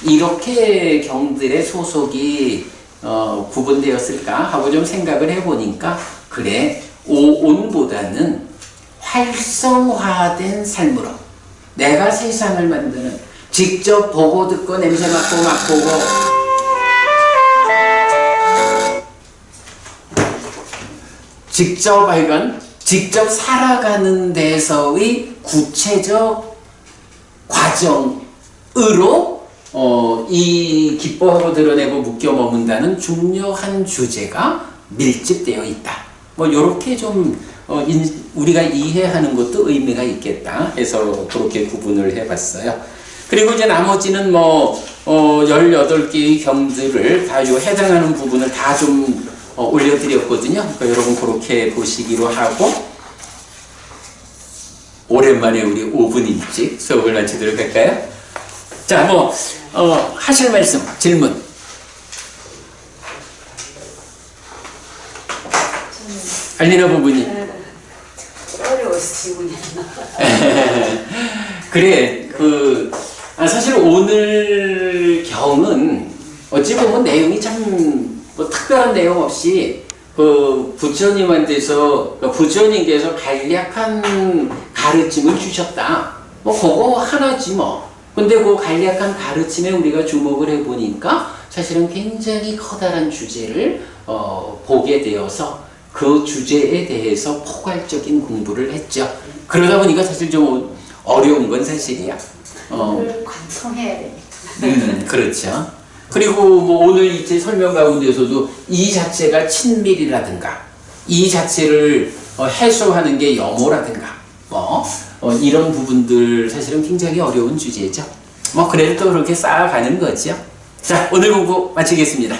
이렇게 경들의 소속이 구분되었을까 하고 좀 생각을 해보니까, 그래, 오온보다는 활성화된 삶으로 내가 세상을 만드는, 직접 보고 듣고 냄새 맡고 맛보고 직접 발견, 직접 살아가는 데서의 구체적 과정으로 이 기뻐하고 드러내고 묶여 머문다는 중요한 주제가 밀집되어 있다. 요렇게 좀 우리가 이해하는 것도 의미가 있겠다 해서 그렇게 구분을 해봤어요. 그리고 이제 나머지는 18개의 경들을 다 해당하는 부분을 다 좀 올려드렸거든요. 그러니까 여러분 그렇게 보시기로 하고, 오랜만에 우리 5분 일찍 수업을 마치도록 할까요? 자, 하실 말씀, 질문. 알리나 부부님. 어려워서 질문이 그래, 사실 오늘 경은 어찌 보면 내용이 참 특별한 내용 없이 부처님한테서, 부처님께서 간략한 가르침을 주셨다. 그거 하나지 뭐. 근데 그 간략한 가르침에 우리가 주목을 해보니까 사실은 굉장히 커다란 주제를 보게 되어서 그 주제에 대해서 포괄적인 공부를 했죠. 그러다 보니까 사실 좀 어려운 건 사실이야. 그걸 관통해야 되니까. 그렇죠. 그리고 오늘 이제 설명 가운데서도 이 자체가 친밀이라든가, 이 자체를 해소하는 게 염호라든가, 이런 부분들 사실은 굉장히 어려운 주제죠. 그래도 또 그렇게 쌓아가는 거죠. 자, 오늘 공부 마치겠습니다.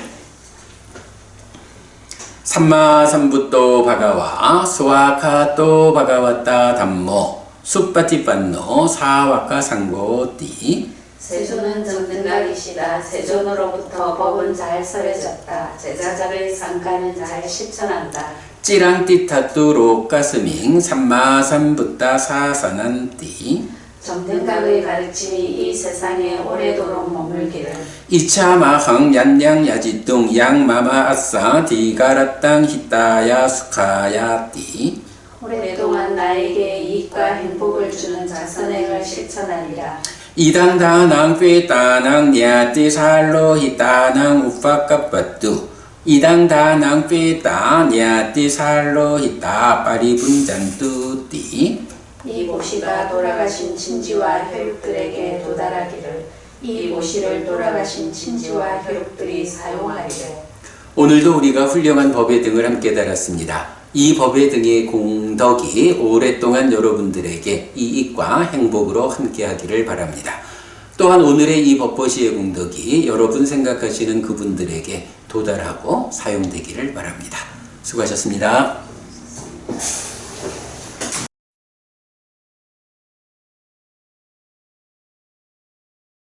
삼마삼부토 바가와 스와카토 바가와타 담모 숫바티판노 사와카 상고띠. 세존은 정등각이시다. 세존으로부터 법은 잘 설해졌다. 제자자의 상가는 잘 실천한다. 찌랑띠타뚜 로까스밍 삼마삼부따 사사난띠. 정등각의 가르침이 이 세상에 오래도록 머물기를. 이차마항 얀양야지뚱 양마마아싸 디가라땅 히따야 수카야띠. 오랫동안 나에게 이익과 행복을 주는 자선행을 실천하리라. 이당다낭 꾀따낭 냐띠 살로 히따낭 우파까빠뚜. 이당다낭 꾀따 냐띠 살로 히따 빠리분잔뚜띠. 이 모시가 돌아가신 친지와 혈육들에게 도달하기를. 이 모시를 돌아가신 친지와 혈육들이 사용하리를. 오늘도 우리가 훌륭한 법의 등을 함께 달았습니다. 이 법의 등의 공덕이 오랫동안 여러분들에게 이익과 행복으로 함께하기를 바랍니다. 또한 오늘의 이 법보시의 공덕이 여러분 생각하시는 그분들에게 도달하고 사용되기를 바랍니다. 수고하셨습니다.